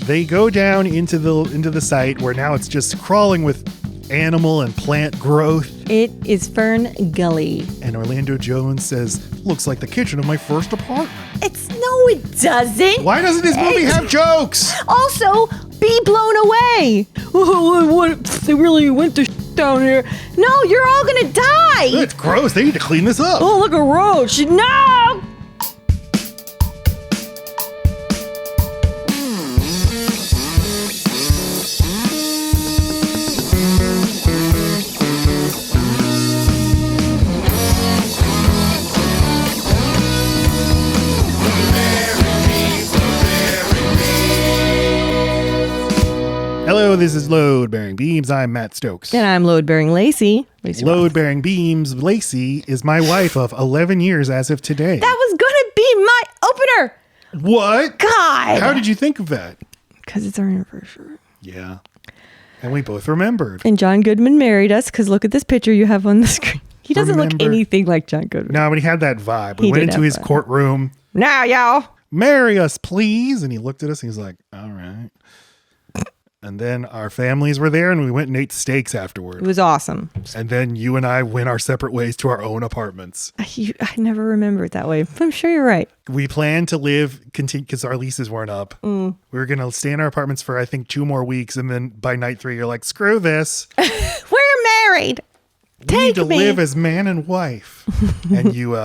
They go down into the site where now it's just crawling with animal and plant growth. It is Fern Gully. And Orlando Jones says, looks like the kitchen of my first apartment. No, it doesn't. Why doesn't this movie have jokes? Also, be blown away. What? They really went to down here. No, you're all gonna die. It's gross. They need to clean this up. Oh, look, a roach. No. Hello, this is Load Bearing Beams. I'm Matt Stokes. And I'm Load Bearing Lacey. Load Bearing Beams. Lacey is my wife of 11 years as of today. That was gonna be my opener. What? God. How did you think of that? Because it's our anniversary. Yeah. And we both remembered. And John Goodman married us because look at this picture you have on the screen. He doesn't look anything like John Goodman. No, but he had that vibe. We went into his courtroom. Now, y'all. Marry us, please. And he looked at us and he's like, all right. And then our families were there and we went and ate steaks afterward. It was awesome. And then you and I went our separate ways to our own apartments. I never remember it that way. I'm sure you're right. We planned to continue because our leases weren't up. We were going to stay in our apartments for, I think, 2 more weeks. And then by night 3, you're like, screw this. We're married. We need to live as man and wife. And you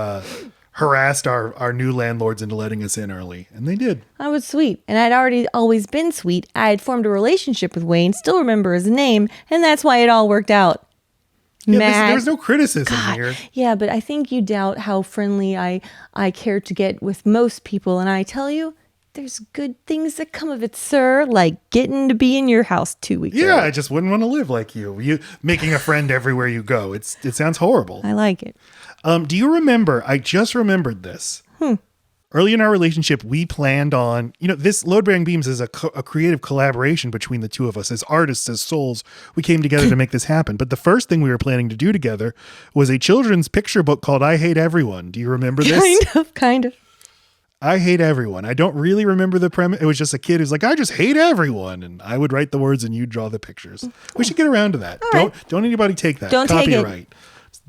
harassed our new landlords into letting us in early. And they did. I was sweet. And I'd already always been sweet. I had formed a relationship with Wayne, still remember his name. And that's why it all worked out. Yeah, there's no criticism here. Yeah, but I think you doubt how friendly I care to get with most people. And I tell you, there's good things that come of it, sir. Like getting to be in your house 2 weeks early. I just wouldn't want to live like you. You making a friend everywhere you go. It sounds horrible. I like it. Do you remember? I just remembered this. Early in our relationship, we planned on, this Load Bearing Beams is a creative collaboration between the two of us as artists, as souls. We came together to make this happen. But the first thing we were planning to do together was a children's picture book called I Hate Everyone. Do you remember this? Kind of. I Hate Everyone. I don't really remember the premise. It was just a kid who's like, I just hate everyone. And I would write the words and you'd draw the pictures. We should get around to that. Don't anybody take that. Don't take it. Copyright.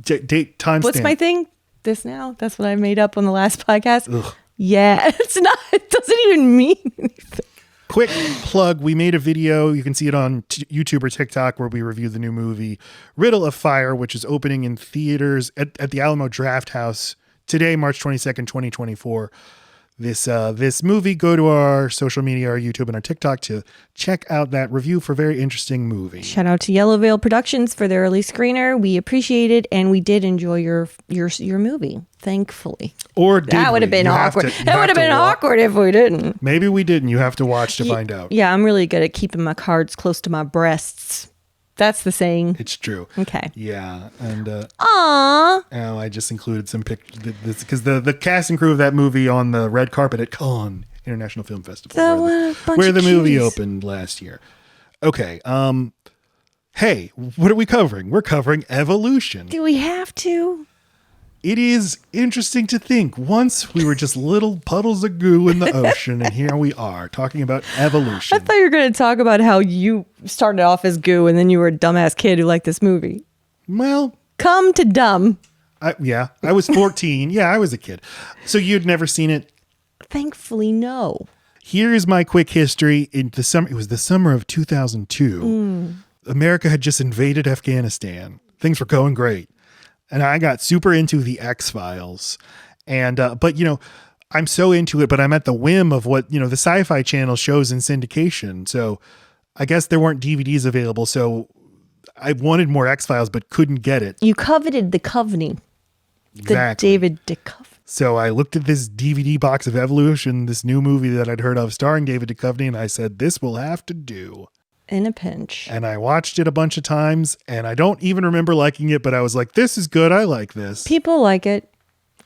Date, timestamp. What's my thing? This now? That's what I made up on the last podcast. Ugh. Yeah, it's not. It doesn't even mean anything. Quick plug. We made a video. You can see it on YouTube or TikTok where we review the new movie Riddle of Fire, which is opening in theaters at the Alamo Draft House today, March 22nd, 2024. This movie, go to our social media, our YouTube and our TikTok to check out that review for a very interesting movie. Shout out to Yellow Veil Productions for their early screener. We appreciate it, and we did enjoy your movie, thankfully. Or did that would have been awkward. That would have been awkward if we didn't. Maybe we didn't. You have to watch to find out. Yeah, I'm really good at keeping my cards close to my breasts. That's the saying. It's true. Okay. Yeah. And aww. I just included some pictures because the cast and crew of that movie on the red carpet at Cannes International Film Festival, where the movie opened last year. Okay. Hey, what are we covering? We're covering evolution. Do we have to? It is interesting to think. Once we were just little puddles of goo in the ocean, and here we are talking about evolution. I thought you were going to talk about how you started off as goo and then you were a dumbass kid who liked this movie. Well, come to dumb. I was 14. Yeah, I was a kid. So you'd never seen it? Thankfully, no. Here's my quick history. In the summer, it was the summer of 2002. America had just invaded Afghanistan. Things were going great. And I got super into the X-Files. And, but I'm so into it, but I'm at the whim of what, the Sci-Fi Channel shows in syndication. So I guess there weren't DVDs available. So I wanted more X-Files, but couldn't get it. You coveted the Duchovny. Exactly. The David Duchovny. So I looked at this DVD box of Evolution, this new movie that I'd heard of starring David Duchovny, and I said, this will have to do. In a pinch. And I watched it a bunch of times, and I don't even remember liking it, but I was like, this is good. I like this. People like it.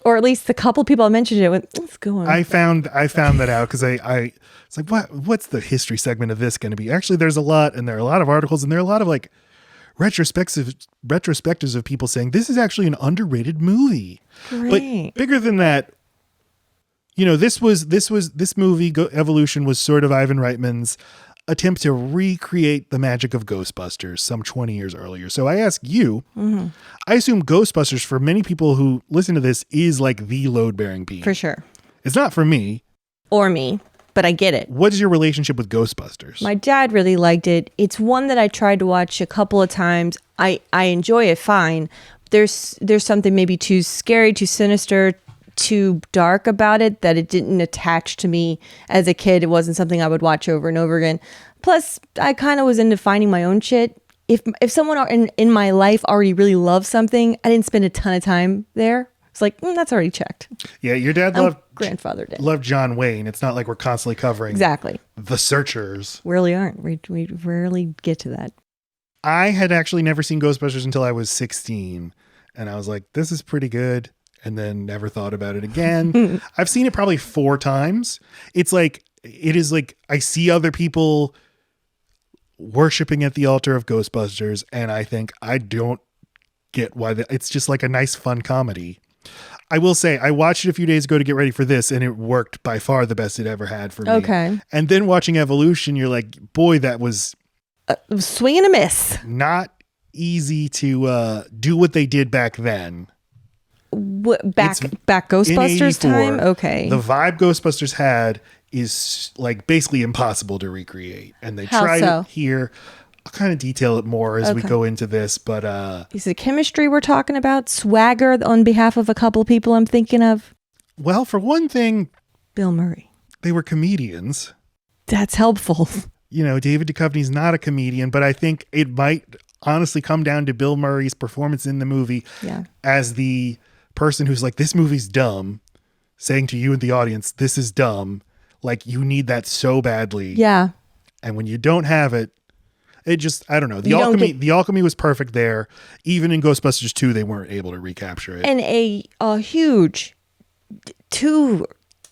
Or at least the couple people I mentioned it with, let's go on. I found that out because it's like, what's the history segment of this going to be? Actually, there's a lot, and there are a lot of articles, and there are a lot of like retrospectives of people saying this is actually an underrated movie. Great. But bigger than that, You know, this movie, Evolution, was sort of Ivan Reitman's attempt to recreate the magic of Ghostbusters some 20 years earlier. So I ask you, I assume Ghostbusters, for many people who listen to this, is like the load-bearing piece. For sure. It's not for me. Or me, but I get it. What is your relationship with Ghostbusters? My dad really liked it. It's one that I tried to watch a couple of times. I enjoy it fine. There's something maybe too scary, too sinister, too dark about it that it didn't attach to me as a kid. It wasn't something I would watch over and over again. Plus, I kind of was into finding my own shit. If someone in my life already really loves something, I didn't spend a ton of time there. It's like, that's already checked. Yeah, your dad grandfathered it. Loved John Wayne. It's not like we're constantly covering exactly The Searchers. Really aren't. We rarely get to that. I had actually never seen Ghostbusters until I was 16. And I was like, this is pretty good. And then never thought about it again. I've seen it probably 4 times. It is like I see other people worshiping at the altar of Ghostbusters. And I think I don't get why it's just like a nice, fun comedy. I will say I watched it a few days ago to get ready for this, and it worked by far the best it ever had for me. Okay. And then watching Evolution, you're like, boy, that was swing and a miss. Not easy to do what they did back then. Back Ghostbusters time? Okay. The vibe Ghostbusters had is like basically impossible to recreate. And they tried it here. I'll kind of detail it more as we go into this, but is it chemistry we're talking about? Swagger on behalf of a couple of people I'm thinking of? Well, for one thing, Bill Murray. They were comedians. That's helpful. You know, David Duchovny's not a comedian, but I think it might honestly come down to Bill Murray's performance in the movie as the person who's like, this movie's dumb, saying to you in the audience, this is dumb. Like, you need that so badly. Yeah. And when you don't have it, it just, I don't know. The alchemy was perfect there. Even in Ghostbusters 2, they weren't able to recapture it. And a huge 2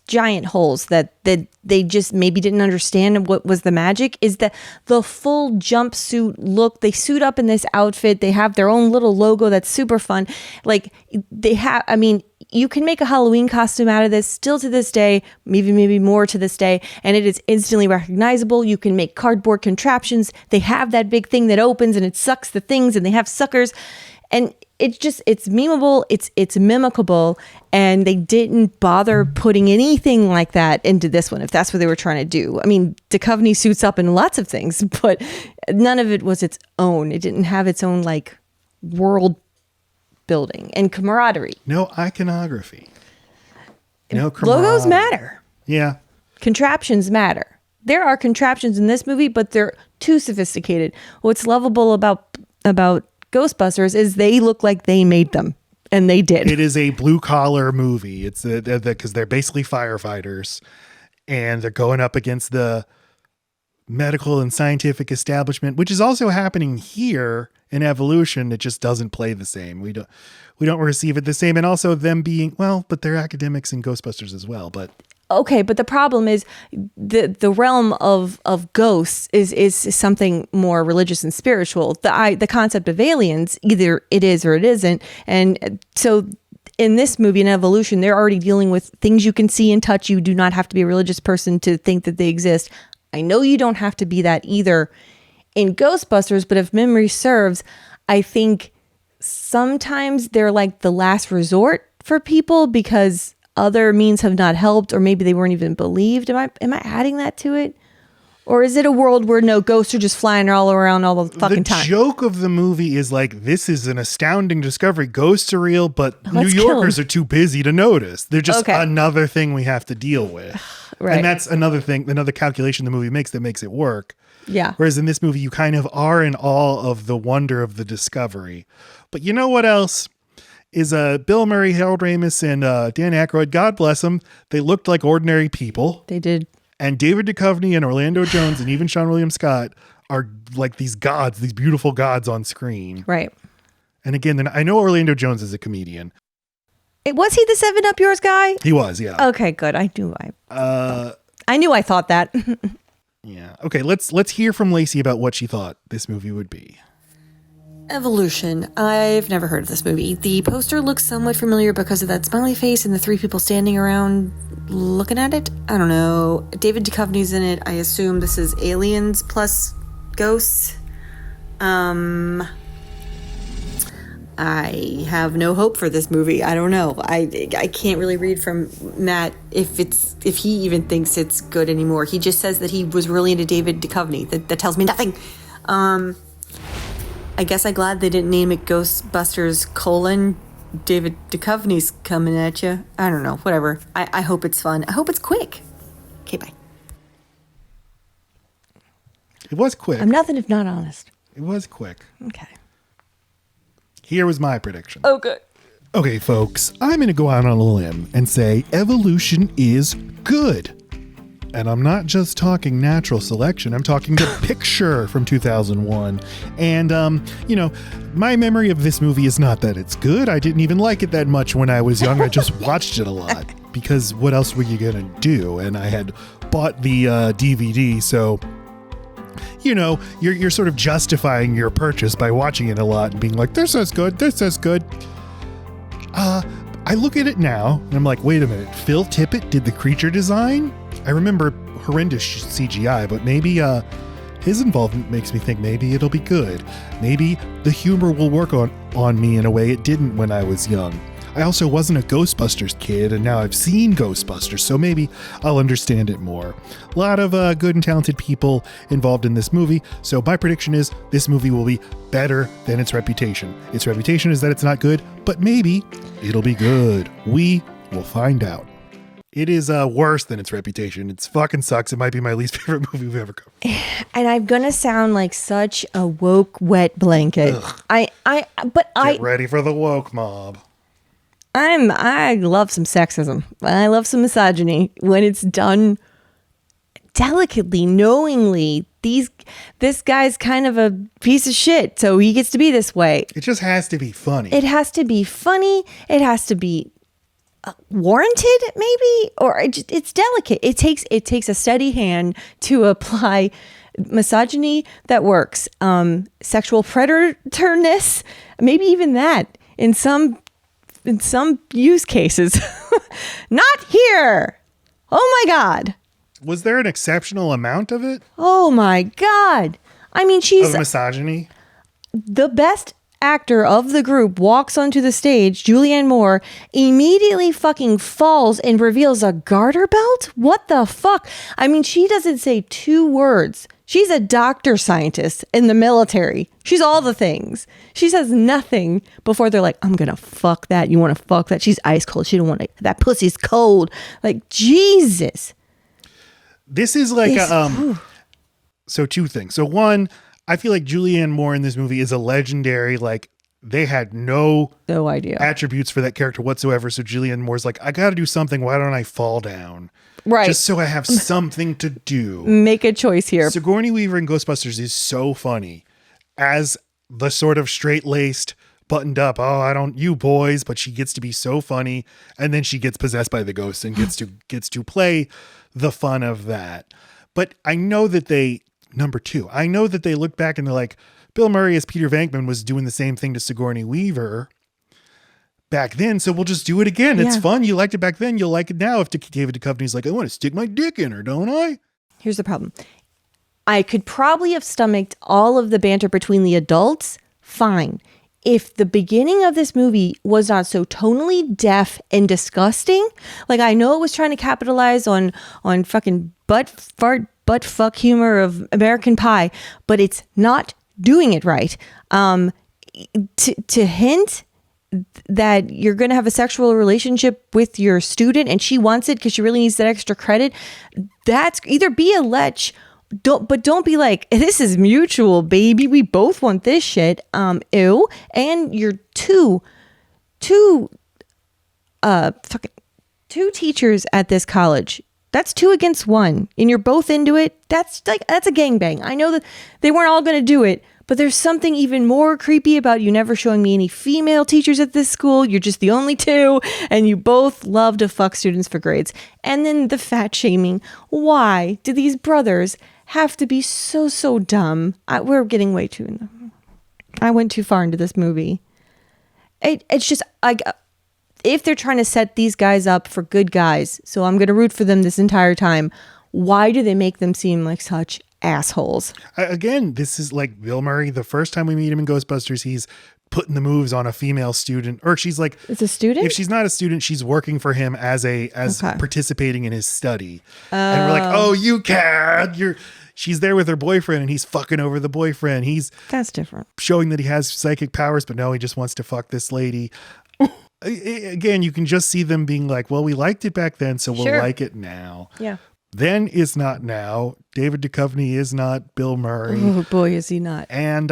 giant holes that they just maybe didn't understand what was the magic is that the full jumpsuit look. They suit up in this outfit. They have their own little logo that's super fun. Like they have, I mean, you can make a Halloween costume out of this still to this day, maybe more to this day, and it is instantly recognizable. You can make cardboard contraptions. They have that big thing that opens and it sucks the things, and they have suckers, and it's memeable, it's mimicable, and they didn't bother putting anything like that into this one, if that's what they were trying to do. I mean, Duchovny suits up in lots of things, but none of it was its own. It didn't have its own like world building and camaraderie. No iconography. No camaraderie. Logos matter. Yeah. Contraptions matter. There are contraptions in this movie, but they're too sophisticated. What's lovable about Ghostbusters is they look like they made them, and they did. It is a blue collar movie. It's because they're basically firefighters, and they're going up against the medical and scientific establishment, which is also happening here in Evolution. It just doesn't play the same. We don't receive it the same, and also them being but they're academics in Ghostbusters as well. But okay, but the problem is the realm of ghosts is something more religious and spiritual. The concept of aliens, either it is or it isn't, and so in this movie, in Evolution, they're already dealing with things you can see and touch. You do not have to be a religious person to think that they exist. I know you don't have to be that either in Ghostbusters, but if memory serves, I think sometimes they're like the last resort for people because other means have not helped, or maybe they weren't even believed. Am I adding that to it? Or is it a world where no, ghosts are just flying all around all the fucking time? The joke of the movie is like, this is an astounding discovery. Ghosts are real, but New Yorkers are too busy to notice. They're just another thing we have to deal with. Right. And that's another thing, another calculation the movie makes that makes it work. Yeah. Whereas in this movie, you kind of are in awe of the wonder of the discovery. But you know what else is Bill Murray, Harold Ramis, and Dan Aykroyd, God bless them. They looked like ordinary people. They did. And David Duchovny and Orlando Jones and even Seann William Scott are like these gods, these beautiful gods on screen. Right. And again, I know Orlando Jones is a comedian. Was he the 7-Up Yours guy? He was, yeah. Okay, good. I knew I thought that. Yeah. Okay, let's hear from Lacey about what she thought this movie would be. Evolution. I've never heard of this movie. The poster looks somewhat familiar because of that smiley face and the three people standing around looking at it. I don't know. David Duchovny's in it. I assume this is aliens plus ghosts. I have no hope for this movie. I don't know. I can't really read from Matt if he even thinks it's good anymore. He just says that he was really into David Duchovny. That tells me nothing. I guess I'm glad they didn't name it Ghostbusters : David Duchovny's coming at you. I don't know. Whatever. I hope it's fun. I hope it's quick. Okay, bye. It was quick. I'm nothing if not honest. It was quick. Okay. Here was my prediction. Oh, good. Okay, folks, I'm going to go out on a limb and say evolution is good. And I'm not just talking natural selection. I'm talking the picture from 2001. And, my memory of this movie is not that it's good. I didn't even like it that much when I was young. I just watched it a lot because what else were you going to do? And I had bought the DVD, so... you're sort of justifying your purchase by watching it a lot and being like, this is good, this is good. I look at it now and I'm like, wait a minute, Phil Tippett did the creature design? I remember horrendous CGI, but maybe his involvement makes me think maybe it'll be good. Maybe the humor will work on me in a way it didn't when I was young. I also wasn't a Ghostbusters kid, and now I've seen Ghostbusters, so maybe I'll understand it more. A lot of good and talented people involved in this movie, so my prediction is this movie will be better than its reputation. Its reputation is that it's not good, but maybe it'll be good. We will find out. It is worse than its reputation. It fucking sucks. It might be my least favorite movie we've ever covered. And I'm gonna sound like such a woke wet blanket. Ugh. Get ready for the woke mob. I love some sexism. I love some misogyny when it's done delicately, knowingly. This guy's kind of a piece of shit, so he gets to be this way. It just has to be funny. It has to be funny. It has to be warranted, maybe, or it's delicate. It takes a steady hand to apply misogyny that works. Sexual predatorness, maybe even that in some use cases. Not here. Oh my God. Was there an exceptional amount of it? Oh my God. I mean, she's of misogyny. The best actor of the group walks onto the stage, Julianne Moore, immediately fucking falls and reveals a garter belt? What the fuck? I mean, she doesn't say two words. She's a doctor scientist in the military. She's all the things. She says nothing before they're like, I'm going to fuck that. You want to fuck that? She's ice cold. She don't want it. That pussy's cold. Like, Jesus. This is like, so two things. So one, I feel like Julianne Moore in this movie is a legendary, like, they had no idea attributes for that character whatsoever. So Julianne Moore's like, I got to do something. Why don't I fall down? Right. Just so I have something to do. Make a choice here. Sigourney Weaver in Ghostbusters is so funny as the sort of straight-laced, buttoned up, you boys, but she gets to be so funny. And then she gets possessed by the ghost and gets to play the fun of that. But I know that number two, I know that they look back and they're like, Bill Murray as Peter Venkman was doing the same thing to Sigourney Weaver back then, so we'll just do it again. Yeah. It's fun. You liked it back then. You'll like it now. If David Duchovny's like, I want to stick my dick in her, don't I? Here's the problem. I could probably have stomached all of the banter between the adults. Fine. If the beginning of this movie was not so tonally deaf and disgusting, like I know it was trying to capitalize on fucking butt fuck humor of American Pie, but it's not doing it right. To hint that you're going to have a sexual relationship with your student and she wants it because she really needs that extra credit, that's either be a lech, don't be like, this is mutual, baby. We both want this shit. Ew. And you're two teachers at this college. That's 2 against 1 and you're both into it. That's a gangbang. I know that they weren't all going to do it, but there's something even more creepy about you never showing me any female teachers at this school. You're just the only 2 and you both love to fuck students for grades. And then the fat shaming. Why do these brothers have to be so dumb? We're getting way too in I went too far into this movie. It's just if they're trying to set these guys up for good guys, so I'm going to root for them this entire time, why do they make them seem like such assholes? Again, this is like Bill Murray. The first time we meet him in Ghostbusters, he's putting the moves on a female student, or she's like, it's a student. If she's not a student, she's working for him as participating in his study. And we're like, oh, you can. She's there with her boyfriend and he's fucking over the boyfriend. That's different. Showing that he has psychic powers, but no, he just wants to fuck this lady. Again, you can just see them being like, well, we liked it back then, so we'll like it now. Yeah. Then is not now. David Duchovny is not Bill Murray. Oh boy, is he not. And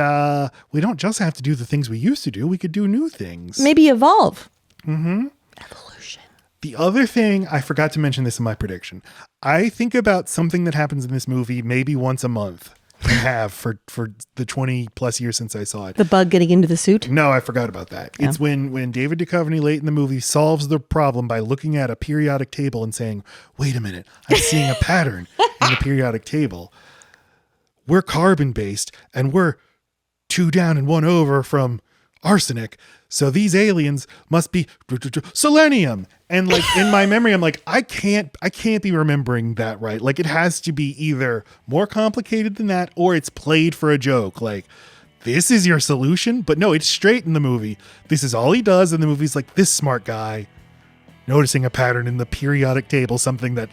we don't just have to do the things we used to do. We could do new things. Maybe evolve. Mm-hmm. Evolution. The other thing, I forgot to mention this in my prediction. I think about something that happens in this movie maybe once a month. I have for the 20 plus years since I saw it. The bug getting into the suit? No, I forgot about that. Yeah. It's when David Duchovny late in the movie solves the problem by looking at a periodic table and saying, wait a minute, I'm seeing a pattern in the periodic table. We're carbon based and we're 2 down and 1 over from arsenic. So these aliens must be selenium. And like in my memory, I'm like, I can't be remembering that right. Like it has to be either more complicated than that or it's played for a joke. Like this is your solution, but no, it's straight in the movie. This is all he does. And the movie's like this smart guy noticing a pattern in the periodic table, something that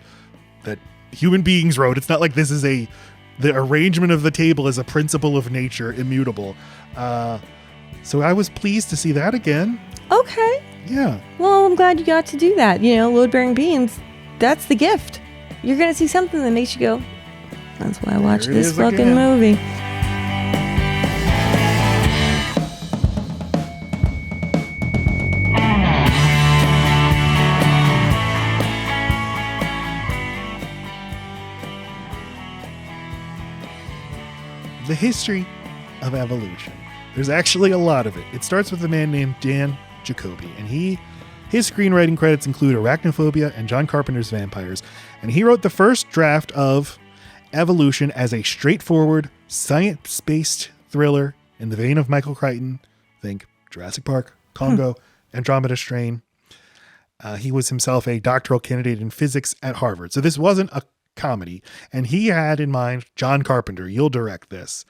human beings wrote. It's not like this is the arrangement of the table is a principle of nature, immutable. So I was pleased to see that again. Okay. Yeah. Well, I'm glad you got to do that. Load-bearing beams, that's the gift. You're going to see something that makes you go, that's why I watched this fucking movie. The history of evolution. There's actually a lot of it. It starts with a man named Dan Jacoby, and his screenwriting credits include Arachnophobia and John Carpenter's Vampires, and he wrote the first draft of Evolution as a straightforward, science-based thriller in the vein of Michael Crichton. Think Jurassic Park, Congo, Andromeda Strain. He was himself a doctoral candidate in physics at Harvard, so this wasn't a comedy, and he had in mind, John Carpenter, you'll direct this.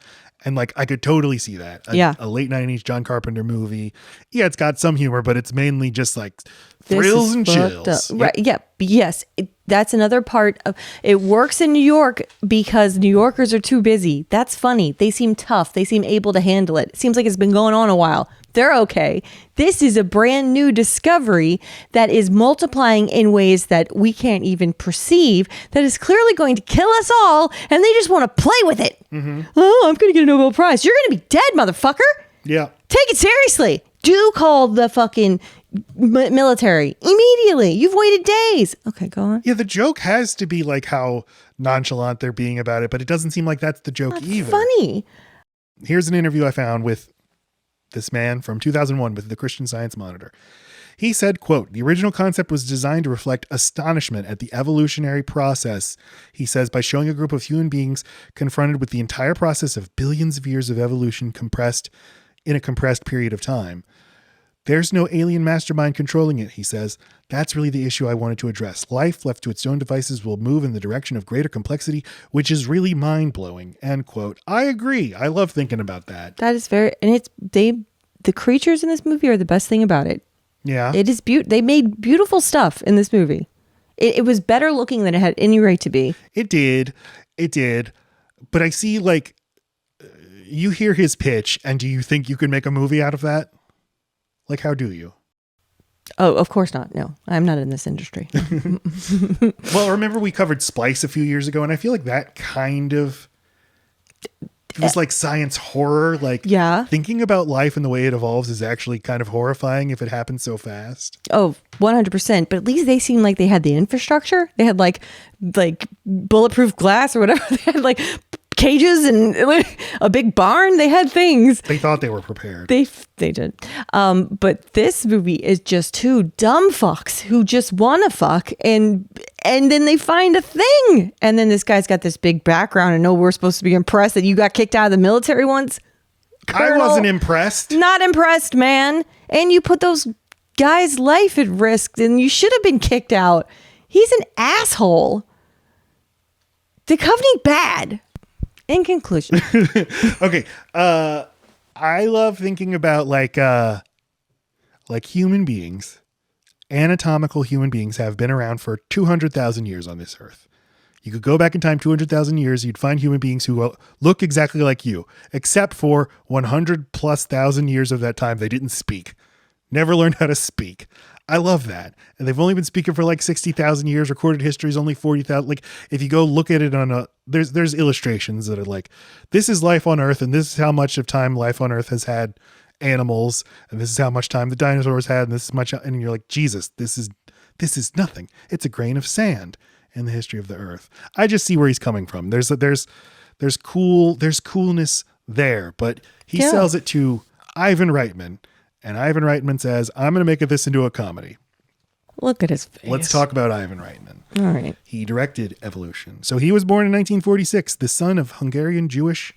And like, I could totally see that. A late 90s John Carpenter movie. Yeah, it's got some humor, but it's mainly just like thrills and chills. Right. Yeah. Yes. That's another part of it. Works in New York because New Yorkers are too busy. That's funny. They seem tough. They seem able to handle it. It seems like it's been going on a while. They're okay. This is a brand new discovery that is multiplying in ways that we can't even perceive, that is clearly going to kill us all, and they just want to play with it. Mm-hmm. Oh, I'm going to get a Nobel Prize. You're going to be dead, motherfucker. Yeah. Take it seriously. Do call the fucking military immediately. You've waited days. Okay, go on. Yeah, the joke has to be like how nonchalant they're being about it, but it doesn't seem like that's the joke either. Funny. Here's an interview I found with this man from 2001 with the Christian Science Monitor. He said, quote, "The original concept was designed to reflect astonishment at the evolutionary process," he says, "by showing a group of human beings confronted with the entire process of billions of years of evolution compressed in a compressed period of time. There's no alien mastermind controlling it," he says. "That's really the issue I wanted to address. Life left to its own devices will move in the direction of greater complexity, which is really mind-blowing," end quote. I agree. I love thinking about that. That is very, and the creatures in this movie are the best thing about it. Yeah. It is they made beautiful stuff in this movie. It was better looking than it had any right to be. It did. But I see, like, you hear his pitch, and do you think you could make a movie out of that? Like, how do you? Oh, of course not. No, I'm not in this industry. Well, remember we covered Splice a few years ago, and I feel like that kind of, it was like science horror. Like, yeah, thinking about life and the way it evolves is actually kind of horrifying if it happens so fast. Oh, 100%. But at least they seemed like they had the infrastructure. They had like bulletproof glass or whatever. They had like cages and a big barn. They had things. They thought they were prepared. They did. But this movie is just two dumb fucks who just want to fuck, and then they find a thing. And then this guy's got this big background, and we're supposed to be impressed that you got kicked out of the military once. I wasn't impressed. Not impressed, man. And you put those guys' life at risk, and you should have been kicked out. He's an asshole. Duchovny bad. In conclusion. Okay. I love thinking about like human beings. Anatomical human beings have been around for 200,000 years on this earth. You could go back in time 200,000 years. You'd find human beings who look exactly like you, except for 100,000+ years of that time, they didn't speak. Never learned how to speak. I love that. And they've only been speaking for like 60,000 years. Recorded history is only 40,000. Like if you go look at it on there's illustrations that are like, this is life on Earth, and this is how much of time life on Earth has had animals, and this is how much time the dinosaurs had, and this is much, and you're like, Jesus, this is nothing. It's a grain of sand in the history of the Earth. I just see where he's coming from. There's coolness there, but he sells it to Ivan Reitman, and Ivan Reitman says, I'm going to make this into a comedy. Look at his face. Let's talk about Ivan Reitman. All right. He directed Evolution. So he was born in 1946, the son of Hungarian Jewish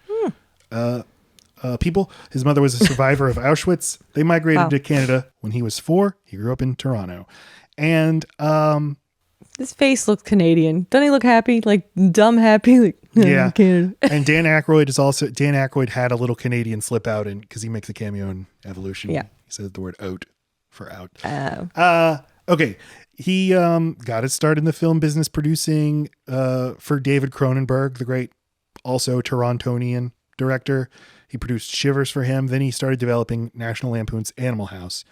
people. His mother was a survivor of Auschwitz. They migrated to Canada when he was 4. He grew up in Toronto. And his face looks Canadian. Doesn't he look happy? Like dumb happy? Like, yeah. Canada. And Dan Aykroyd had a little Canadian slip out in because he makes a cameo in Evolution. Yeah. He says the word out for out. Oh. Okay. He got his start in the film business producing for David Cronenberg, the great also Torontonian director. He produced Shivers for him. Then he started developing National Lampoon's Animal House.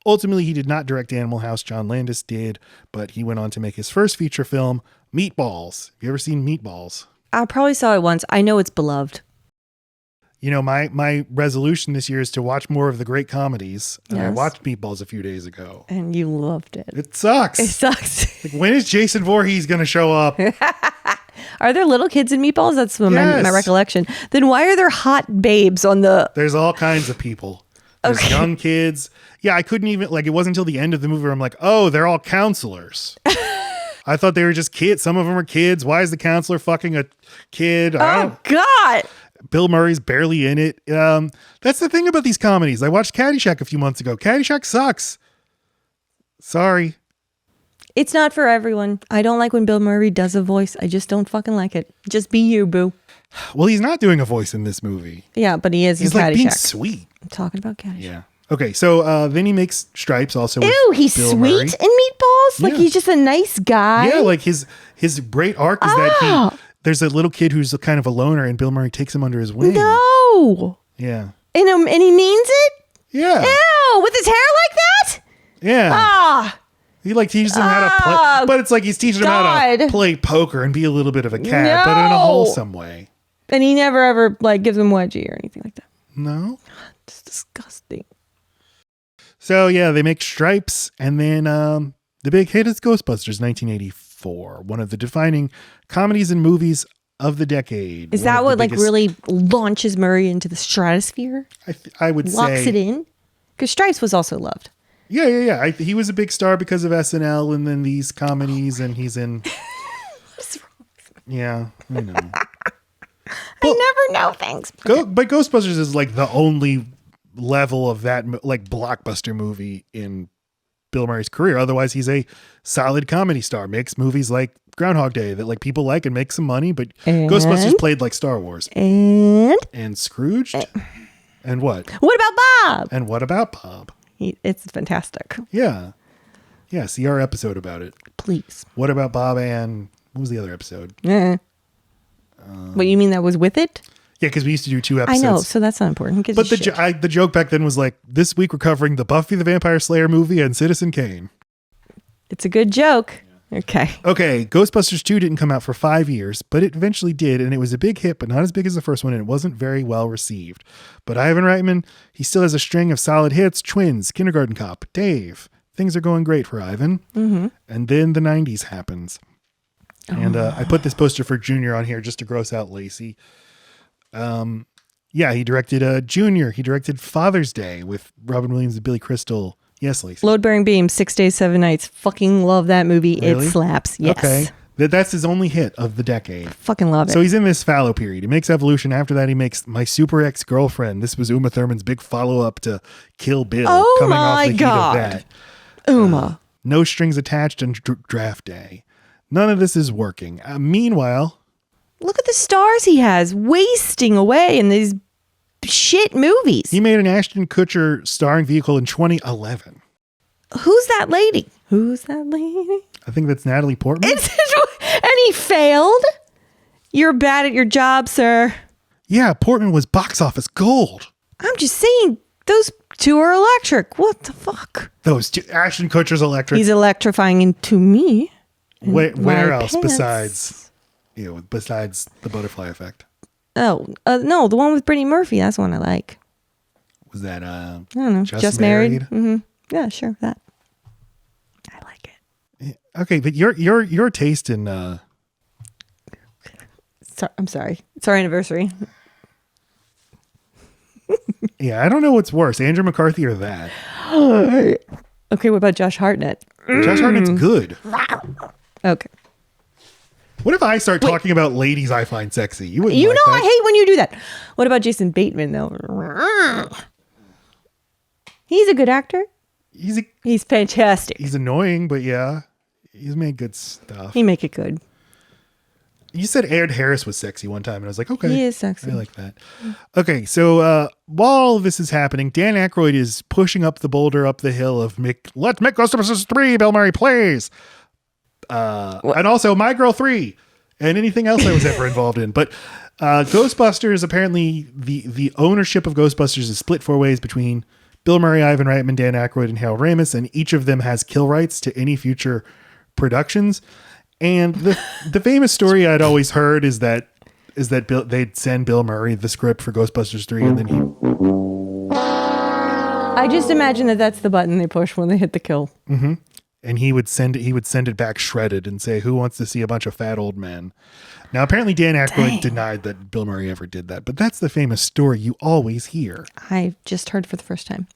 Ultimately, he did not direct Animal House. John Landis did, but he went on to make his first feature film, Meatballs. Have you ever seen Meatballs? I probably saw it once. I know it's beloved. You know, my resolution this year is to watch more of the great comedies. And I watched Meatballs a few days ago. And you loved it. It sucks. It sucks. Like, when is Jason Voorhees going to show up? Are there little kids in Meatballs? That's my recollection. Then why are there hot babes on the... There's all kinds of people. There's young kids. Yeah, I couldn't even... Like, it wasn't until the end of the movie where I'm like, oh, they're all counselors. I thought they were just kids. Some of them are kids. Why is the counselor fucking a kid? Oh, God. Bill Murray's barely in it. That's the thing about these comedies. I watched Caddyshack a few months ago. Caddyshack sucks. Sorry. It's not for everyone. I don't like when Bill Murray does a voice. I just don't fucking like it. Just be you, boo. Well, he's not doing a voice in this movie. Yeah, but he is He's in like Caddyshack. being sweet. I'm talking about Caddyshack. Yeah. Okay, so then he makes Stripes also with Ew, he's Bill sweet Murray. in Meatballs? Like, he's just a nice guy? Yeah, like his great arc is that there's a little kid who's kind of a loner, and Bill Murray takes him under his wing. No. Yeah. And he means it? Yeah. Ew, with his hair like that? Yeah. Ah. He like teaches him how to play, but it's like he's teaching him how to play poker and be a little bit of a cat, but in a wholesome way. And he never ever like gives him wedgie or anything like that. No. It's disgusting. So yeah, they make Stripes, and then the big hit is Ghostbusters 1984, one of the defining comedies and movies of the decade. Is that what like really launches Murray into the stratosphere? I would say. Locks it in? Because Stripes was also loved. Yeah. He was a big star because of SNL and then these comedies, and he's in. What's wrong with me? Yeah, I know. I never know things. But Ghostbusters is like the only level of that like blockbuster movie in Bill Murray's career. Otherwise, he's a solid comedy star. Makes movies like Groundhog Day that like people like and make some money. But Ghostbusters played like Star Wars and Scrooged. And what? What about Bob? And what about Bob? It's fantastic. Yeah. See our episode about it. Please. What about Bob and what was the other episode? What, you mean that was with it? Yeah, because we used to do 2 episodes. I know, so that's not important. But the joke back then was like, this week we're covering the Buffy the Vampire Slayer movie and Citizen Kane. It's a good joke. Yeah. Okay. Ghostbusters 2 didn't come out for 5 years, but it eventually did, and it was a big hit, but not as big as the first one, and it wasn't very well received. But Ivan Reitman, he still has a string of solid hits: Twins, Kindergarten Cop, Dave. Things are going great for Ivan. Mm-hmm. And then the 90s happens. And I put this poster for Junior on here just to gross out Lacey. He directed Junior. He directed Father's Day with Robin Williams and Billy Crystal. Yes, Lacey. Load Bearing Beam, 6 Days, 7 Nights. Fucking love that movie. Really? It slaps. Yes. Okay. That's his only hit of the decade. Fucking love it. So he's in this fallow period. He makes Evolution. After that, he makes My Super Ex-Girlfriend. This was Uma Thurman's big follow-up to Kill Bill. Oh coming off my the heat God. of that. Uma. No Strings Attached and Draft Day. None of this is working. Meanwhile, Look at the stars he has wasting away in these shit movies. he made an Ashton Kutcher starring vehicle in 2011. Who's that lady? Who's that lady? I think that's Natalie Portman. And he failed? You're bad at your job, sir. Yeah, Portman was box office gold. I'm just saying, those two are electric. What the fuck? Those two, Ashton Kutcher's electric. He's electrifying into me. Where my else pants. besides the butterfly effect? Oh, no, the one with Brittany Murphy. That's the one I like. Was that I don't know. Just Married? Mm-hmm. Yeah, sure. That. I like it. Okay, but your taste in I'm sorry. It's our anniversary. yeah, I don't know what's worse, Andrew McCarthy or that. Okay, what about Josh Hartnett? Josh Hartnett's good. Okay. What if I start talking about ladies I find sexy? You wouldn't You like know that. I hate when you do that. What about Jason Bateman, though? He's a good actor. He's fantastic. He's annoying, but yeah, he's made good stuff. He make it good. You said Ed Harris was sexy one time, and I was like, okay. He is sexy. I like that. Okay, so while all of this is happening, Dan Aykroyd is pushing up the boulder up the hill of let's make Ghostbusters 3, Bill Murray, please. And also My Girl 3 and anything else I was ever involved in. But Ghostbusters, apparently the ownership of Ghostbusters is split 4 ways between Bill Murray, Ivan Reitman, Dan Aykroyd, and Harold Ramis, and each of them has kill rights to any future productions. And the famous story I'd always heard is that they'd send Bill Murray the script for Ghostbusters 3, and then I just imagine that's the button they push when they hit the kill. Mm-hmm. And he would send it back shredded and say, "Who wants to see a bunch of fat old men?" Now, apparently Dan Aykroyd denied that Bill Murray ever did that, but that's the famous story you always hear. I just heard for the first time.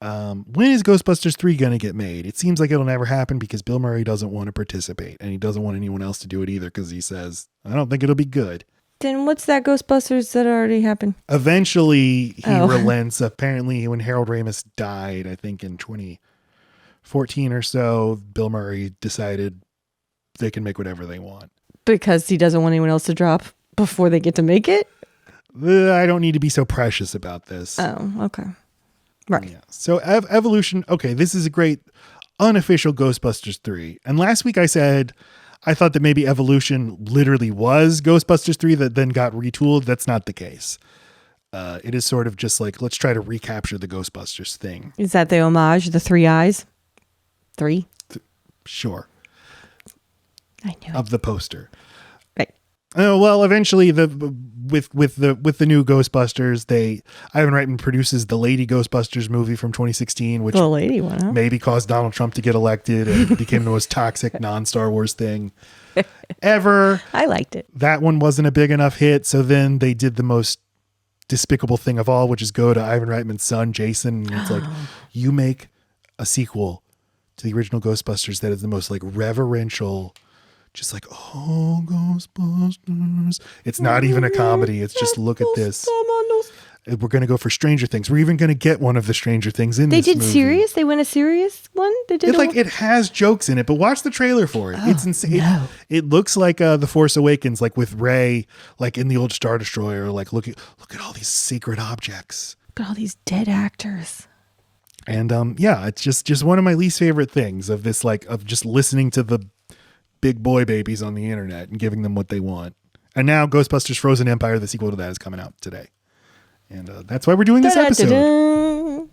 When is Ghostbusters 3 going to get made? It seems like it'll never happen because Bill Murray doesn't want to participate, and he doesn't want anyone else to do it either because he says, "I don't think it'll be good." Then what's that Ghostbusters that already happened? Eventually, he relents. Apparently, when Harold Ramis died, I think in 2014 or so, Bill Murray decided they can make whatever they want. Because he doesn't want anyone else to drop before they get to make it? I don't need to be so precious about this. Oh, okay. Right. Yeah. So Evolution, okay, this is a great unofficial Ghostbusters 3. And last week I said I thought that maybe Evolution literally was Ghostbusters 3 that then got retooled. That's not the case. It is sort of just like, let's try to recapture the Ghostbusters thing. Is that the homage? The 3 eyes? 3? Sure. I knew of the poster. Right. Well, eventually with the new Ghostbusters, Ivan Reitman produces the Lady Ghostbusters movie from 2016, which the lady one, huh? maybe caused Donald Trump to get elected and became the most toxic non-Star Wars thing ever. I liked it. That one wasn't a big enough hit, so then they did the most despicable thing of all, which is go to Ivan Reitman's son, Jason, and it's like, you make a sequel to the original Ghostbusters that is the most like reverential, just like, oh, Ghostbusters. It's not even a comedy. It's just, look at this. We're going to go for Stranger Things. We're even going to get one of the Stranger Things in they this movie. They did serious? They went a serious one? They did it has jokes in it, but watch the trailer for it. It's insane. No. It looks like The Force Awakens, like with Rey, like in the old Star Destroyer, like look at all these sacred objects. Look at all these dead actors. And yeah, it's just one of my least favorite things of this, like of just listening to the big boy babies on the internet and giving them what they want. And now Ghostbusters Frozen Empire, the sequel to that, is coming out today. And that's why we're doing this episode.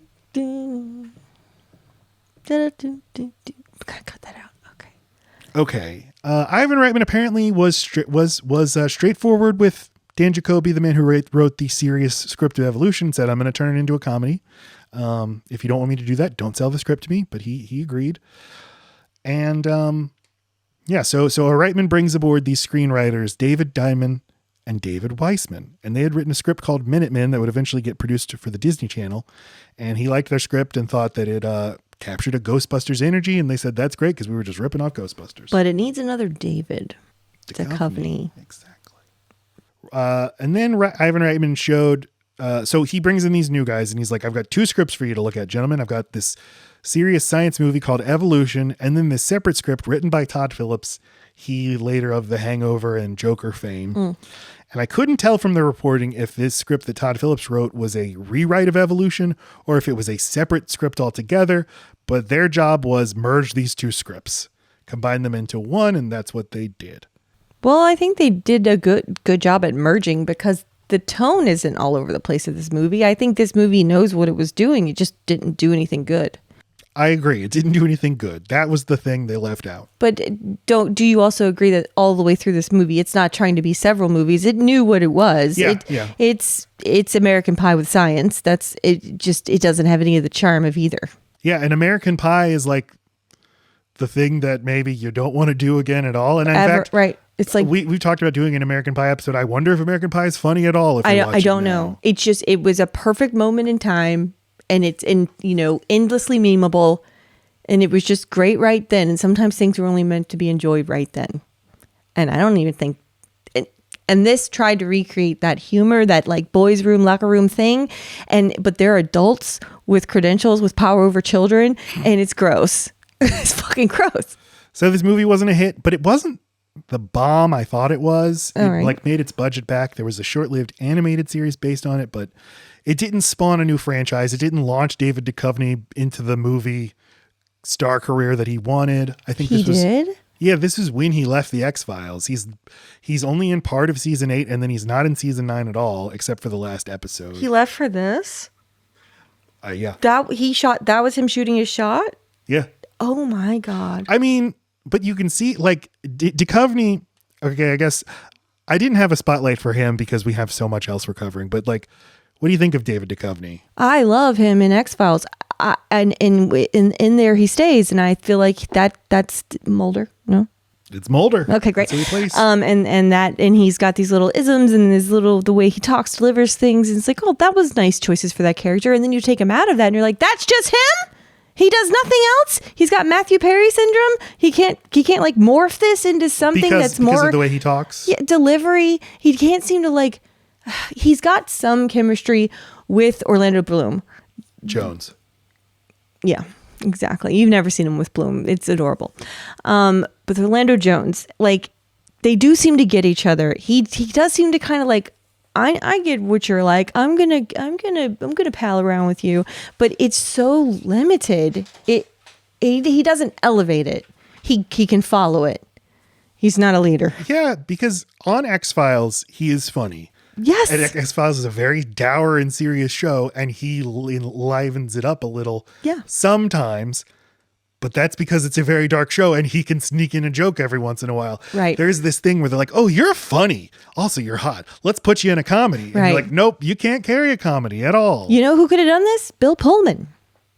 Gotta cut that out. Okay. Ivan Reitman apparently was straightforward with Dan Jacoby, the man who wrote the serious script of Evolution, said, I'm going to turn it into a comedy. If you don't want me to do that, don't sell the script to me. But he agreed. And yeah, so Reitman brings aboard these screenwriters, David Diamond and David Weissman. And they had written a script called Minutemen that would eventually get produced for the Disney Channel. And he liked their script and thought that it captured a Ghostbusters energy, and they said that's great because we were just ripping off Ghostbusters. But it needs another David Duchovny. Exactly. And then Ivan Reitman showed, so he brings in these new guys, and he's like, I've got 2 scripts for you to look at, gentlemen. I've got this serious science movie called Evolution, and then this separate script written by Todd Phillips, he later of The Hangover and Joker fame. And I couldn't tell from the reporting if this script that Todd Phillips wrote was a rewrite of Evolution or if it was a separate script altogether, but their job was merge these 2 scripts, combine them into one, and that's what they did. Well, I think they did a good job at merging because the tone isn't all over the place of this movie. I think this movie knows what it was doing. It just didn't do anything good. I agree. It didn't do anything good. That was the thing they left out. But do you also agree that all the way through this movie, it's not trying to be several movies. It knew what it was. Yeah, It's American Pie with science. It doesn't have any of the charm of either. Yeah, and American Pie is like the thing that maybe you don't want to do again at all. And in fact, right. It's like we've talked about doing an American Pie episode. I wonder if American Pie is funny at all. I don't know. It was a perfect moment in time. And it's endlessly memeable, and it was just great right then. And sometimes things were only meant to be enjoyed right then. And I don't even think, and this tried to recreate that humor, that like boys' room, locker room thing. But they're adults with credentials, with power over children, and it's gross. It's fucking gross. So this movie wasn't a hit, but it wasn't the bomb I thought it was. It made its budget back. There was a short-lived animated series based on it, but it didn't spawn a new franchise. It didn't launch David Duchovny into the movie star career that he wanted. I think he did. Yeah, this is when he left the X-Files. He's only in part of season 8, and then he's not in season 9 at all, except for the last episode. He left for this? Yeah. That was him shooting his shot? Yeah. Oh my God. I mean, but you can see like Duchovny. Okay, I guess I didn't have a spotlight for him because we have so much else we're covering, but like, what do you think of David Duchovny? I love him in X-Files. And in there he stays, and I feel like that's Mulder. No, it's Mulder. Okay, great. That's who he plays. And he's got these little isms and the way he talks, delivers things, and it's like, oh, that was nice choices for that character. And then you take him out of that, and you're like, that's just him. He does nothing else. He's got Matthew Perry syndrome. He can't like morph this into something that's more because of the way he talks. Yeah, delivery. He can't seem to like. He's got some chemistry with Orlando Bloom. Jones. Yeah, exactly. You've never seen him with Bloom. It's adorable. But Orlando Jones, like, they do seem to get each other. He does seem to kind of like, I get what you're like. I'm gonna pal around with you, but it's so limited. He doesn't elevate it. He can follow it. He's not a leader. Yeah, because on X-Files, he is funny. Yes. And X-Files is a very dour and serious show, and he enlivens it up a little sometimes, but that's because it's a very dark show, and he can sneak in a joke every once in a while. Right. There's this thing where they're like, oh, you're funny. Also, you're hot. Let's put you in a comedy. And you're like, nope, you can't carry a comedy at all. You know who could have done this? Bill Pullman.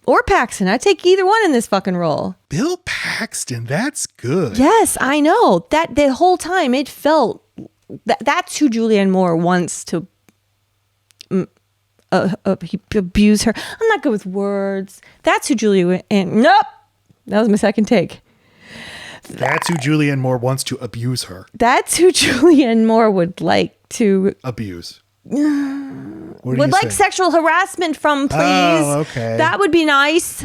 Or Paxton. I'd take either one in this fucking role. Bill Paxton, that's good. Yes, I know. That the whole time it felt... That's who Julianne Moore wants to abuse her. I'm not good with words. That's who Julianne... Nope. That was my second take. That's who Julianne Moore wants to abuse her. That's who Julianne Moore would like to... Abuse. Would like sexual harassment from, please. Oh, okay. That would be nice.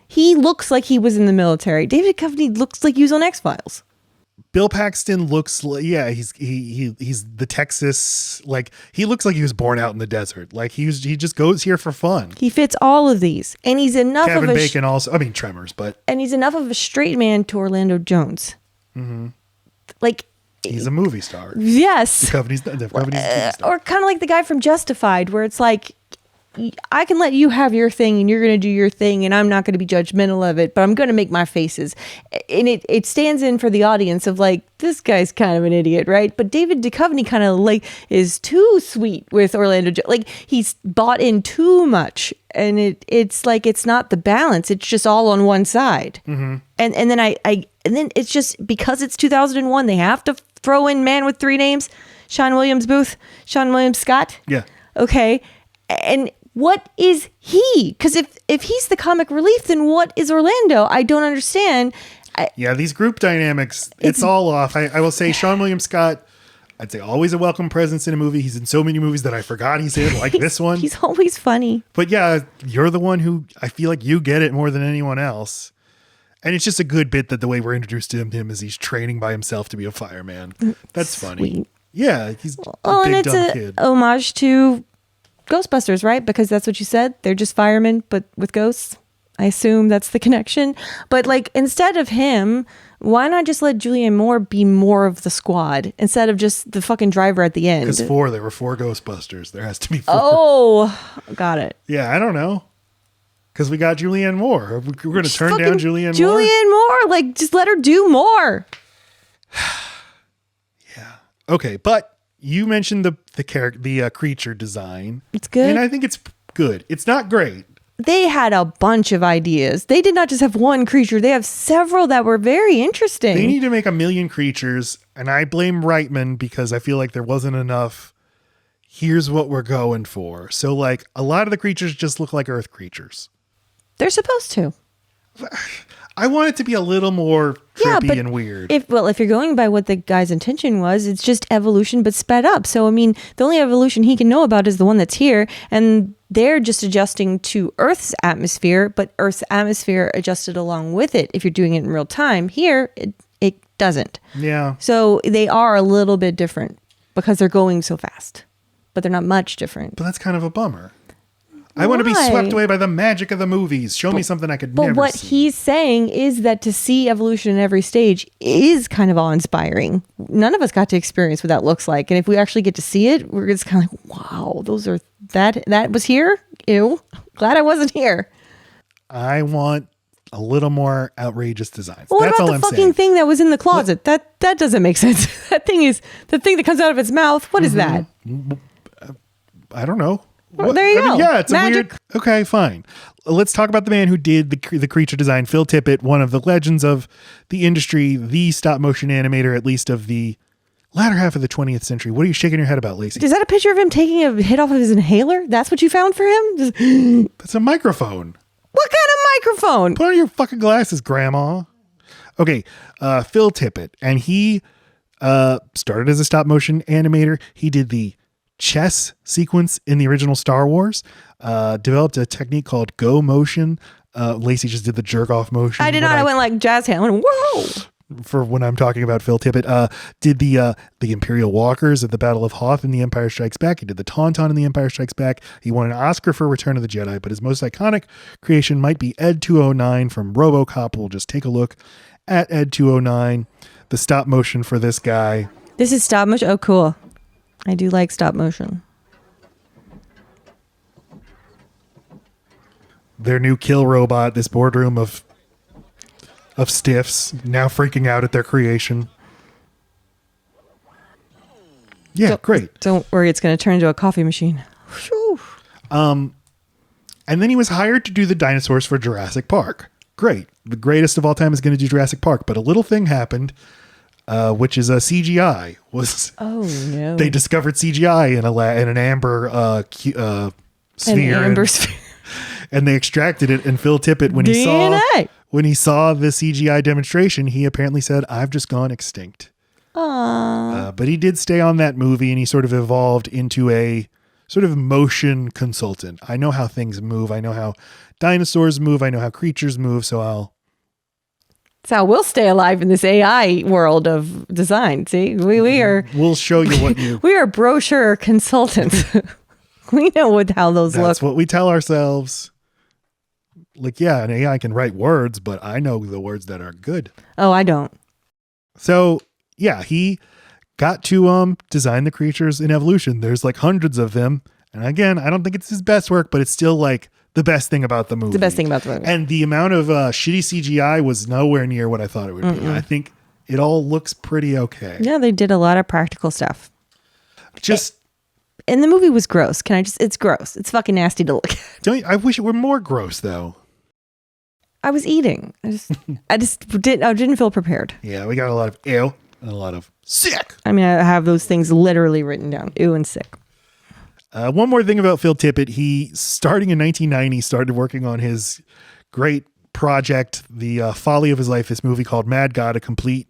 He looks like he was in the military. David Duchovny looks like he was on X-Files. Bill Paxton looks like, he's the Texas, like, he looks like he was born out in the desert. Like, he just goes here for fun. He fits all of these. And he's enough Kevin of a... Bacon also, I mean, Tremors, but... And he's enough of a straight man to Orlando Jones. Mm-hmm. Like... He's a movie star. Yes. Duchovny's a movie star. Or kind of like the guy from Justified, where it's like, I can let you have your thing and you're going to do your thing and I'm not going to be judgmental of it, but I'm going to make my faces. And it stands in for the audience of like, this guy's kind of an idiot, right? But David Duchovny kind of like is too sweet with Orlando. Like he's bought in too much and it's like, it's not the balance. It's just all on one side. Mm-hmm. And then and then it's just because it's 2001, they have to throw in Man with Three Names, Seann William Scott. Yeah. Okay. And what is he? Because if he's the comic relief, then what is Orlando? I don't understand. Yeah, these group dynamics, it's all off. I will say Seann William Scott, I'd say always a welcome presence in a movie. He's in so many movies that I forgot he's in, like this one. He's always funny. But yeah, you're the one who, I feel like you get it more than anyone else. And it's just a good bit that the way we're introduced to him is he's training by himself to be a fireman. That's funny. Sweet. Yeah, he's a And big it's dumb kid. homage to Ghostbusters, right? Because that's what you said. They're just firemen, but with ghosts. I assume that's the connection. But like, instead of him, why not just let Julianne Moore be more of the squad instead of just the fucking driver at the end? Because there were 4 Ghostbusters. There has to be 4. Oh, got it. Yeah, I don't know. Because we got Julianne Moore. We're going to turn down Julianne Moore? Julianne Moore, like, just let her do more. Yeah. Okay, but you mentioned the creature design. It's good. And I think it's good. It's not great. They had a bunch of ideas. They did not just have one creature. They have several that were very interesting. They need to make 1 million creatures, and I blame Reitman because I feel like there wasn't enough. Here's what we're going for. So, like, a lot of the creatures just look like Earth creatures. They're supposed to. I want it to be a little more trippy and weird. If you're going by what the guy's intention was, it's just evolution but sped up. So I mean, the only evolution he can know about is the one that's here, and they're just adjusting to Earth's atmosphere, but Earth's atmosphere adjusted along with it. If you're doing it in real time, here it doesn't. Yeah. So they are a little bit different because they're going so fast, but they're not much different. But that's kind of a bummer. I want to be swept away by the magic of the movies. Show me something I could never see. But what he's saying is that to see evolution in every stage is kind of awe-inspiring. None of us got to experience what that looks like. And if we actually get to see it, we're just kind of like, wow, that was here? Ew. Glad I wasn't here. I want a little more outrageous designs. Well, what That's about all the I'm fucking saying. thing that was in the closet? That doesn't make sense. That thing is the thing that comes out of its mouth. What is that? I don't know. Well, there you go. Yeah, it's Magic. a weird. Okay, fine. Let's talk about the man who did the creature design, Phil Tippett, one of the legends of the industry, the stop motion animator, at least of the latter half of the 20th century. What are you shaking your head about, Lacey? Is that a picture of him taking a hit off of his inhaler? That's what you found for him? That's a microphone. What kind of microphone? Put on your fucking glasses, Grandma. Okay, Phil Tippett, and he started as a stop motion animator. He did the chess sequence in the original Star Wars, developed a technique called go motion. Lacey just did the jerk off motion. I did not. I went like jazz hand. I went, whoa. For when I'm talking about Phil Tippett, did the Imperial Walkers at the Battle of Hoth in The Empire Strikes Back. He did the Tauntaun in The Empire Strikes Back. He won an Oscar for Return of the Jedi, but his most iconic creation might be Ed 209 from RoboCop. We'll just take a look at Ed 209, the stop motion for this guy. This is stop motion. Oh, cool. I do like stop motion. Their new kill robot, this boardroom of stiffs, now freaking out at their creation. Yeah, great. Don't worry, it's going to turn into a coffee machine. Whew. And then he was hired to do the dinosaurs for Jurassic Park. Great. The greatest of all time is going to do Jurassic Park. But a little thing happened, which is a CGI. Oh, no. They discovered CGI in an amber sphere. An amber sphere. And they extracted it. And Phil Tippett, when he saw the CGI demonstration, he apparently said, "I've just gone extinct." But he did stay on that movie, and he sort of evolved into a sort of motion consultant. I know how things move. I know how dinosaurs move. I know how creatures move. So we'll stay alive in this AI world of design. See, we'll show you what you. We are brochure consultants. We know how those look. That's what we tell ourselves. Like, yeah, an AI can write words, but I know the words that are good. Oh, I don't. So, yeah, he got to design the creatures in evolution. There's like hundreds of them. And again, I don't think it's his best work, but it's still like the best thing about the movie. The best thing about the movie. And the amount of shitty CGI was nowhere near what I thought it would be. I think it all looks pretty okay. Yeah, they did a lot of practical stuff. And the movie was gross. It's gross. It's fucking nasty to look at. I wish it were more gross, though. I was eating. I didn't feel prepared. Yeah, we got a lot of ew and a lot of sick. I mean, I have those things literally written down. Ew and sick. One more thing about Phil Tippett. He, starting in 1990, started working on his great project, the folly of his life, this movie called Mad God, a complete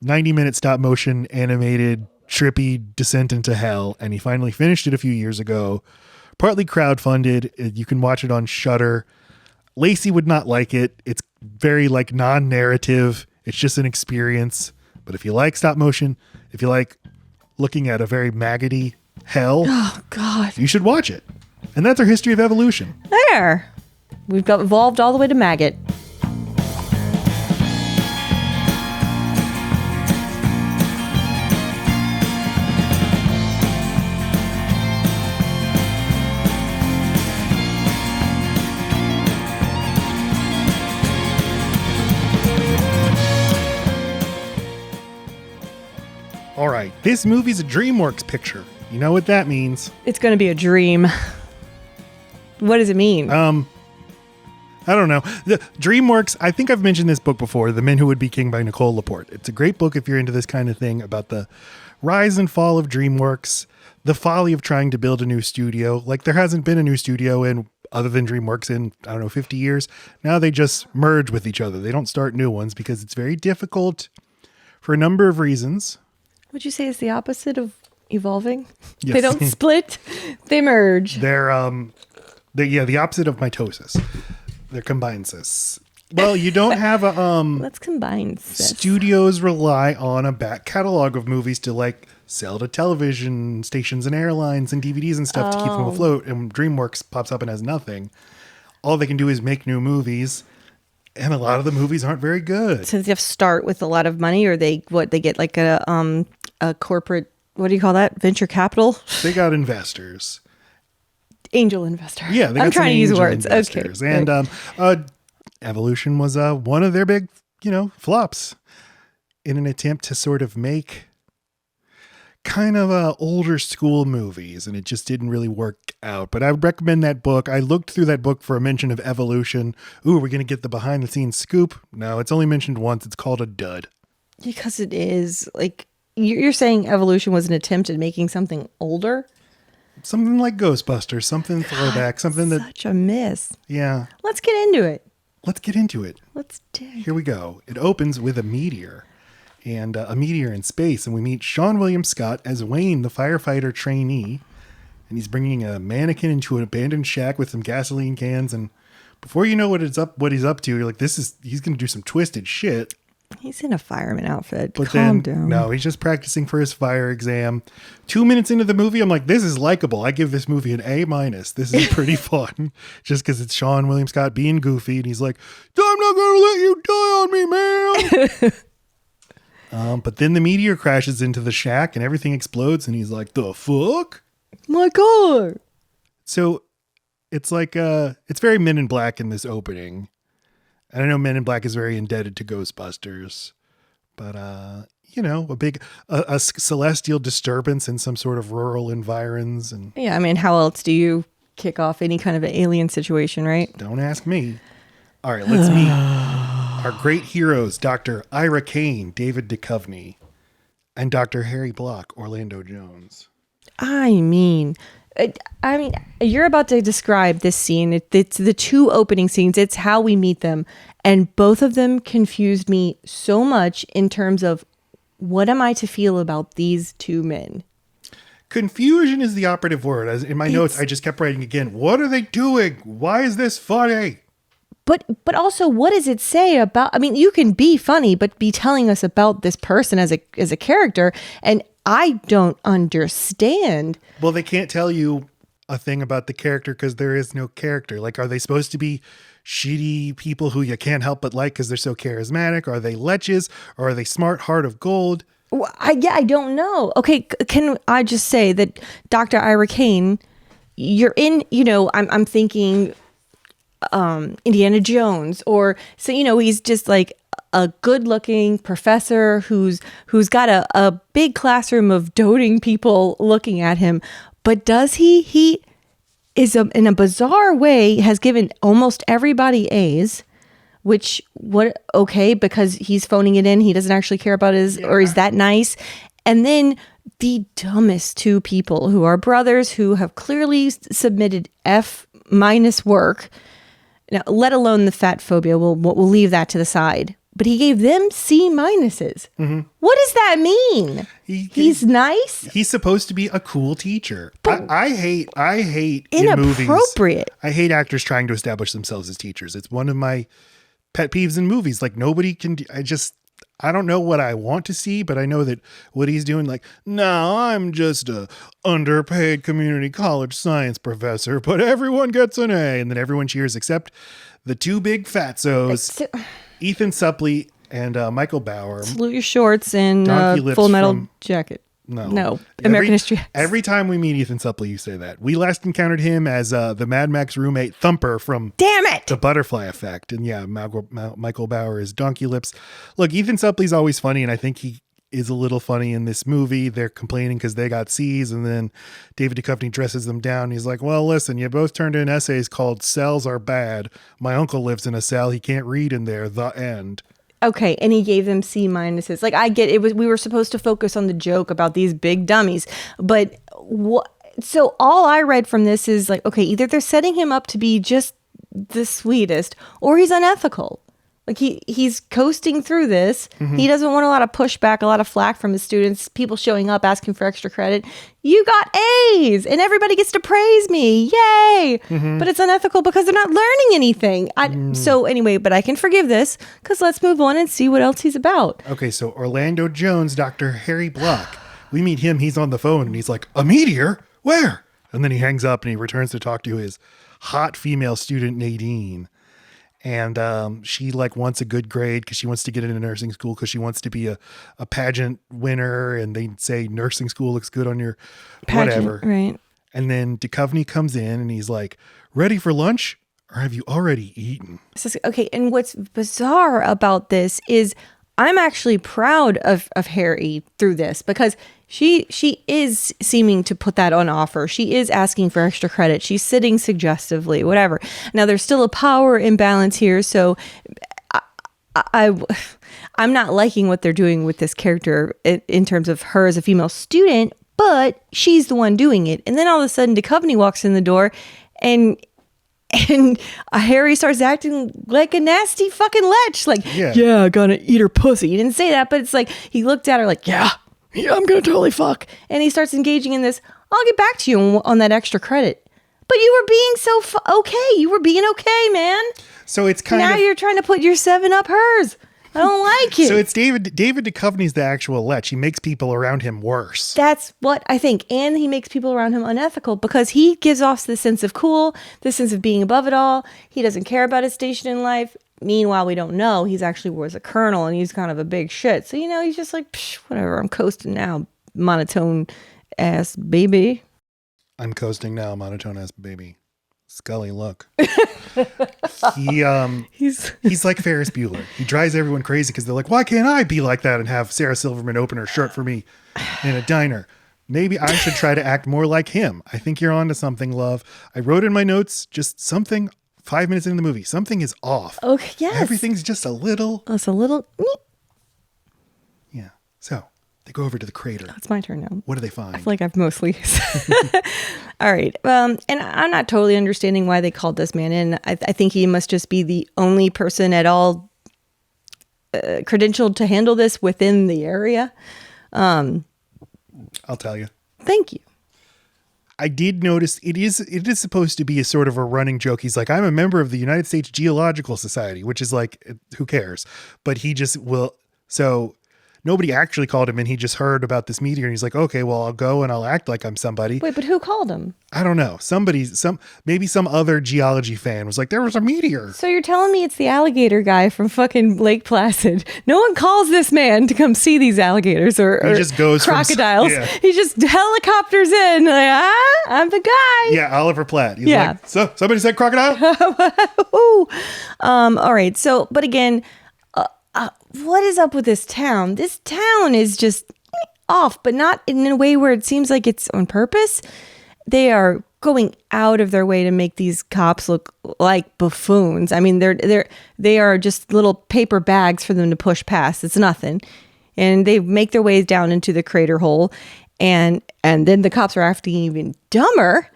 90-minute stop motion animated trippy descent into hell. And he finally finished it a few years ago, partly crowdfunded. You can watch it on Shudder. Lacey would not like it. It's very like non-narrative. It's just an experience. But if you like stop motion, if you like looking at a very maggoty hell, Oh, God. you should watch it. And that's our history of evolution. There. We've got evolved all the way to maggot. All right. This movie's a DreamWorks picture. You know what that means. It's going to be a dream. What does it mean? I don't know. The DreamWorks, I think I've mentioned this book before, The Men Who Would Be King by Nicole Laporte. It's a great book if you're into this kind of thing about the rise and fall of DreamWorks, the folly of trying to build a new studio. Like there hasn't been a new studio in other than DreamWorks in, 50 years. Now they just merge with each other. They don't start new ones because it's very difficult for a number of reasons. Would you say it's the opposite of evolving? Yes. They don't split, they merge. They're the opposite of mitosis. They're combined cis. Well, you don't have a Let's combine cis. studios rely on a back catalog of movies to like sell to television stations and airlines and DVDs and stuff to keep them afloat. And DreamWorks pops up and has nothing. All they can do is make new movies, and a lot of the movies aren't very good. Since you have to start with a lot of money, or they get like a corporate, what do you call that? Venture capital? They got investors. Angel investor. Yeah, they got I'm trying some to use angel words. investors. Okay. And Evolution was one of their big, flops in an attempt to sort of make kind of older school movies, and it just didn't really work out. But I would recommend that book. I looked through that book for a mention of Evolution. Ooh, we're going to get the behind the scenes scoop. No, it's only mentioned once. It's called a dud. Because it is like, you're saying Evolution was an attempt at making something older? Something like Ghostbusters, something throwback, something that, Such a miss. yeah. Let's get into it. Let's get into it. Let's dig. Here we go. It opens with a meteor, and a meteor in space, and we meet Seann William Scott as Wayne, the firefighter trainee, and he's bringing a mannequin into an abandoned shack with some gasoline cans, and before you know what he's up to, you're like, he's going to do some twisted shit. He's in a fireman outfit. But Calm then, down. no, he's just practicing for his fire exam. 2 minutes into the movie, I'm like, this is likable. I give this movie an A-. This is pretty fun. Just because it's Seann William Scott being goofy. And he's like, I'm not going to let you die on me, man. But then the meteor crashes into the shack and everything explodes. And he's like, the fuck? My God. So it's like, it's very Men in Black in this opening. And I know Men in Black is very indebted to Ghostbusters, but, a celestial disturbance in some sort of rural environs. And Yeah, I mean, how else do you kick off any kind of an alien situation, right? don't ask me. All right, let's meet our great heroes, Dr. Ira Kane, David Duchovny, and Dr. Harry Block, Orlando Jones. I mean, you're about to describe this scene. It's the two opening scenes. It's how we meet them. And both of them confused me so much in terms of what am I to feel about these two men? Confusion is the operative word. As in my notes, I just kept writing again. What are they doing? Why is this funny? But also, what does it say about, I mean, you can be funny, but be telling us about this person as a character. And I don't understand. Well, they can't tell you a thing about the character because there is no character. Like, are they supposed to be shitty people who you can't help but like because they're so charismatic? Are they leches? Or are they smart, heart of gold? Well, I don't know. Okay, can I just say that Dr. Ira Kane, you're in, I'm thinking Indiana Jones, or so, he's just like a good-looking professor who's got a big classroom of doting people looking at him. But does he is in a bizarre way has given almost everybody A's, which because he's phoning it in. He doesn't actually care about or is that nice? And then the dumbest two people who are brothers who have clearly submitted F- work. Now, let alone the fat phobia. We'll leave that to the side. But he gave them C-. Mm-hmm. What does that mean? He's nice? He's supposed to be a cool teacher. I hate in movies. Inappropriate. I hate actors trying to establish themselves as teachers. It's one of my pet peeves in movies. Like nobody can, I don't know what I want to see, but I know that what he's doing, like, no, I'm just a underpaid community college science professor, but everyone gets an A. And then everyone cheers except the two big fatzos, Ethan Suplee and Michael Bauer. Salute your shorts and Full Metal Jacket. No. American History. Every time we meet Ethan Suplee, you say that. We last encountered him as the Mad Max roommate Thumper from Damn it! The Butterfly Effect. And yeah, Michael Bauer is Donkey Lips. Look, Ethan Supplee's always funny, and I think he is a little funny in this movie. They're complaining because they got C's, and then David Duchovny dresses them down. He's like, well, listen, you both turned in essays called Cells Are Bad. My uncle lives in a cell. He can't read in there. The end. Okay, and he gave them C-. Like, I get it. We were supposed to focus on the joke about these big dummies, but so all I read from this is like, okay, either they're setting him up to be just the sweetest, or he's unethical. Like he's coasting through this. Mm-hmm. He doesn't want a lot of pushback, a lot of flack from his students, people showing up asking for extra credit. You got A's and everybody gets to praise me. Yay. Mm-hmm. But it's unethical because they're not learning anything. So anyway, but I can forgive this because let's move on and see what else he's about. Okay, so Orlando Jones, Dr. Harry Block. We meet him. He's on the phone and he's like, a meteor? Where? And then he hangs up and he returns to talk to his hot female student, Nadine. And she like wants a good grade because she wants to get into nursing school because she wants to be a pageant winner. And they say nursing school looks good on your pageant, whatever. Right. And then Duchovny comes in and he's like, ready for lunch? Or have you already eaten? Okay. And what's bizarre about this is I'm actually proud of Harry through this because she is seeming to put that on offer. She is asking for extra credit. She's sitting suggestively, whatever. Now there's still a power imbalance here. So I'm not liking what they're doing with this character in terms of her as a female student, but she's the one doing it. And then all of a sudden Duchovny walks in the door and Harry starts acting like a nasty fucking lech. Like, yeah, I'm gonna eat her pussy. He didn't say that, but it's like he looked at her like, yeah, I'm gonna totally fuck. And he starts engaging in this, I'll get back to you on that extra credit. But you were being so okay. You were being okay, man. So it's kind of... Now you're trying to put your 7 up hers. I don't like it. So it's David Duchovny's the actual lech. He makes people around him worse. That's what I think. And he makes people around him unethical because he gives off this sense of cool, this sense of being above it all. He doesn't care about his station in life. Meanwhile, we don't know. He's actually was a colonel and he's kind of a big shit. So, he's just like, whatever, I'm coasting now, monotone ass baby. I'm coasting now, monotone ass baby. Scully, look. He's like Ferris Bueller. He drives everyone crazy because they're like, why can't I be like that and have Sarah Silverman open her shirt for me in a diner? Maybe I should try to act more like him. I think you're onto something, love. I wrote in my notes just something 5 minutes into the movie. Something is off. Okay, yes. Everything's just a little. It's a little. Yeah. So they go over to the crater. It's my turn now. What do they find? I feel like I've mostly. All right. And I'm not totally understanding why they called this man in. I think he must just be the only person at all credentialed to handle this within the area. I'll tell you. Thank you. I did notice it is supposed to be a sort of a running joke. He's like, I'm a member of the United States Geological Society, which is like, who cares? But he just will. So nobody actually called him and he just heard about this meteor and he's like, okay, well, I'll go and I'll act like I'm somebody. Wait, but who called him? I don't know. Maybe some other geology fan was like, there was a meteor. So you're telling me it's the alligator guy from fucking Lake Placid. No one calls this man to come see these alligators or he just goes crocodiles. He just helicopters in like, I'm the guy. Yeah, Oliver Platt. He's like, so somebody said crocodile? All right. So, but again, what is up with this town? This town is just off, but not in a way where it seems like it's on purpose. They are going out of their way to make these cops look like buffoons. I mean, they are just little paper bags for them to push past. It's nothing. And they make their ways down into the crater hole. And then the cops are acting even dumber.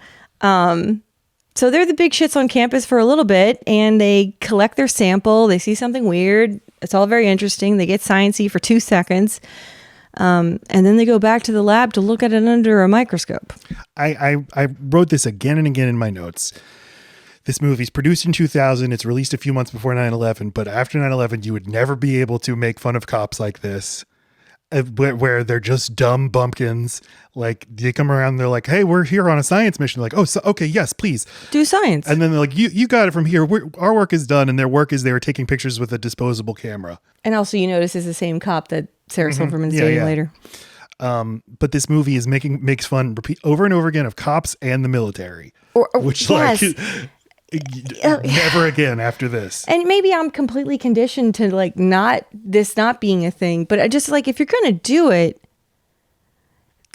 So they're the big shits on campus for a little bit, and they collect their sample. They see something weird. It's all very interesting. They get sciencey for 2 seconds. And then they go back to the lab to look at it under a microscope. I wrote this again and again in my notes. This movie's produced in 2000. It's released a few months before 9/11, but after 9/11, you would never be able to make fun of cops like this, where they're just dumb bumpkins. Like, they come around and they're like, hey, we're here on a science mission. Like, oh, so, okay, yes, please. Do science. And then they're like, you got it from here. Our work is done. And their work is they were taking pictures with a disposable camera. And also, you notice is the same cop that Sarah Silverman's dating later. But this movie is makes fun over and over again of cops and the military, which yes. never again after this. And maybe I'm completely conditioned to like not being a thing, but I just like, if you're going to do it,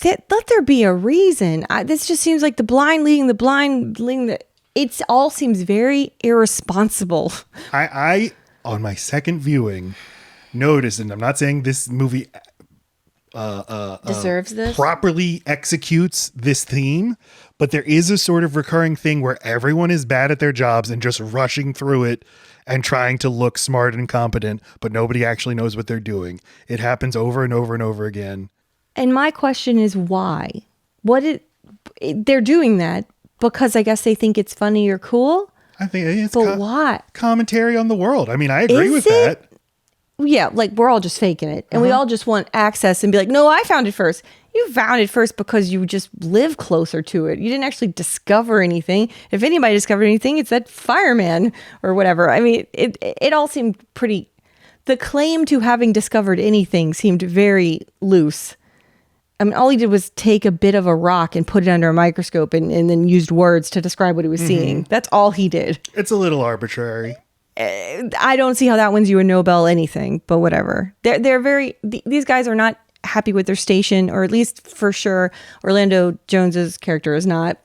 let there be a reason. This just seems like the blind leading the blind leading the, it all seems very irresponsible. I on my second viewing noticed, and I'm not saying this movie deserves this, properly executes this theme, but there is a sort of recurring thing where everyone is bad at their jobs and just rushing through it and trying to look smart and competent, but nobody actually knows what they're doing. It happens over and over and over again. And my question is why? They're doing that because I guess they think it's funny or cool. I think it's why? Commentary on the world. I mean, I agree with that. Yeah, like we're all just faking it. And we all just want access and be like, no, I found it first. You found it first because you just live closer to it. You didn't actually discover anything. If anybody discovered anything, it's that fireman or whatever. I mean, it all seemed pretty... The claim to having discovered anything seemed very loose. I mean, all he did was take a bit of a rock and put it under a microscope and then used words to describe what he was seeing. That's all he did. It's a little arbitrary. I don't see how that wins you a Nobel anything, but whatever. These guys are not happy with their station, or at least for sure Orlando Jones's character is not.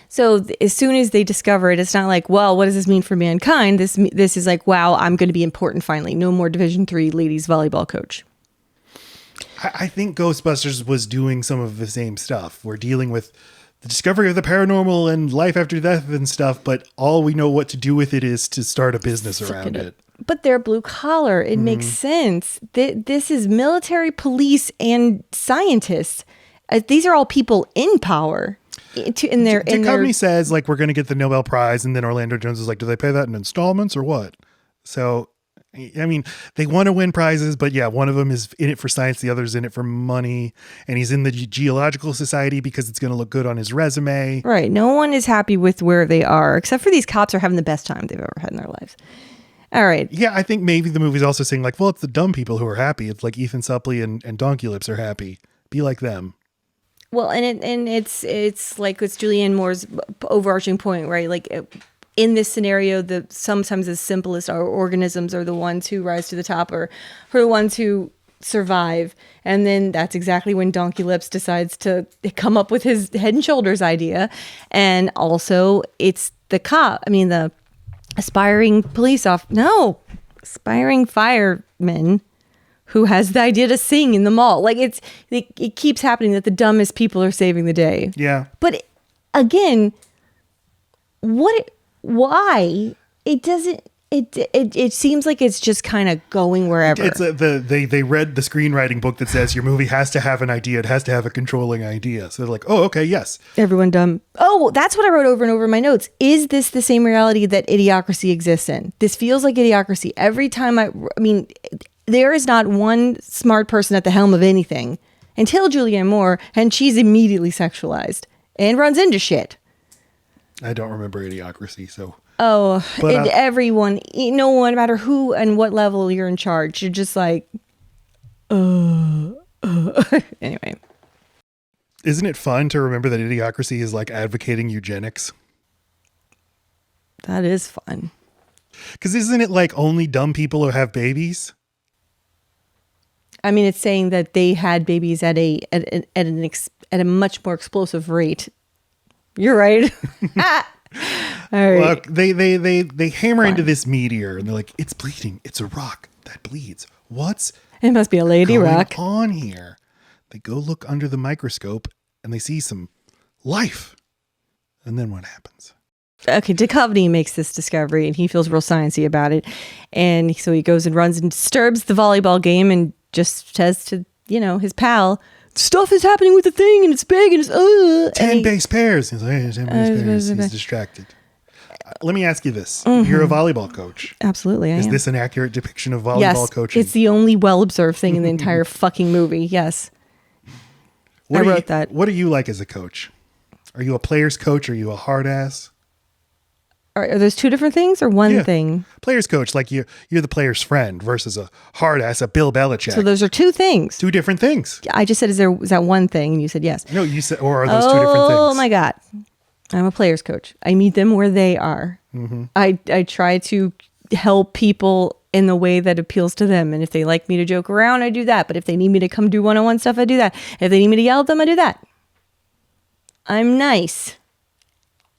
So as soon as they discover it, it's not like, well, what does this mean for mankind? This is like, wow, I'm going to be important finally. No more Division III ladies volleyball coach. I think Ghostbusters was doing some of the same stuff. We're dealing with the discovery of the paranormal and life after death and stuff, but all we know what to do with it is to start a business around it. But they're blue collar. It makes sense. This is military, police, and scientists. These are all people in power. Duchovny says, like, we're going to get the Nobel Prize, and then Orlando Jones is like, do they pay that in installments or what? So, I mean, they want to win prizes, but yeah, one of them is in it for science, the other's in it for money, and he's in the Geological Society because it's going to look good on his resume. Right. No one is happy with where they are, except for these cops are having the best time they've ever had in their lives. All right. Yeah, I think maybe the movie's also saying, like, well, it's the dumb people who are happy. It's like Ethan Suplee and Donkey Lips are happy. Be like them. Well, and it's like it's Julianne Moore's overarching point, right? Like in this scenario, sometimes the simplest organisms are the ones who rise to the top, or the ones who survive. And then that's exactly when Donkey Lips decides to come up with his Head and Shoulders idea. And also, it's the aspiring aspiring fireman who has the idea to sing in the mall. Like it keeps happening that the dumbest people are saving the day. Yeah. But again, why? It doesn't, it seems like it's just kind of going wherever. It's they read the screenwriting book that says your movie has to have an idea. It has to have a controlling idea. So they're like, oh, okay, yes. Everyone dumb. Oh, that's what I wrote over and over in my notes. Is this the same reality that Idiocracy exists in? This feels like Idiocracy. Every time I mean, there is not one smart person at the helm of anything until Julianne Moore, and she's immediately sexualized and runs into shit. I don't remember Idiocracy, so... Oh, and everyone, no matter who and what level you're in charge, you're just like, anyway. Isn't it fun to remember that Idiocracy is like advocating eugenics? That is fun. Because isn't it like only dumb people who have babies? I mean, it's saying that they had babies at a much more explosive rate. You're right. All right. Look, they hammer into this meteor and they're like, it's bleeding. It's a rock that bleeds. What's it must be a lady going rock on here? They go look under the microscope and they see some life. And then what happens? Okay, Duchovny makes this discovery and he feels real sciencey about it. And so he goes and runs and disturbs the volleyball game and just says to, his pal, stuff is happening with the thing and it's big and it's 10 base pairs. He's like, hey, 10 base pairs. He's distracted. Let me ask you this. You're a volleyball coach. Absolutely, I am. Is this an accurate depiction of volleyball coaching? It's the only well-observed thing in the entire fucking movie. Yes. I wrote that. What are you like as a coach? Are you a player's coach? Are you a hard ass? Are those two different things or one thing? Player's coach, like you're the player's friend versus a hard ass, a Bill Belichick. So those are two things. Two different things. I just said, is that one thing? And you said yes. No, you said, or are those two different things? Oh my God. I'm a player's coach. I meet them where they are. Mm-hmm. I try to help people in the way that appeals to them. And if they like me to joke around, I do that. But if they need me to come do one-on-one stuff, I do that. If they need me to yell at them, I do that. I'm nice.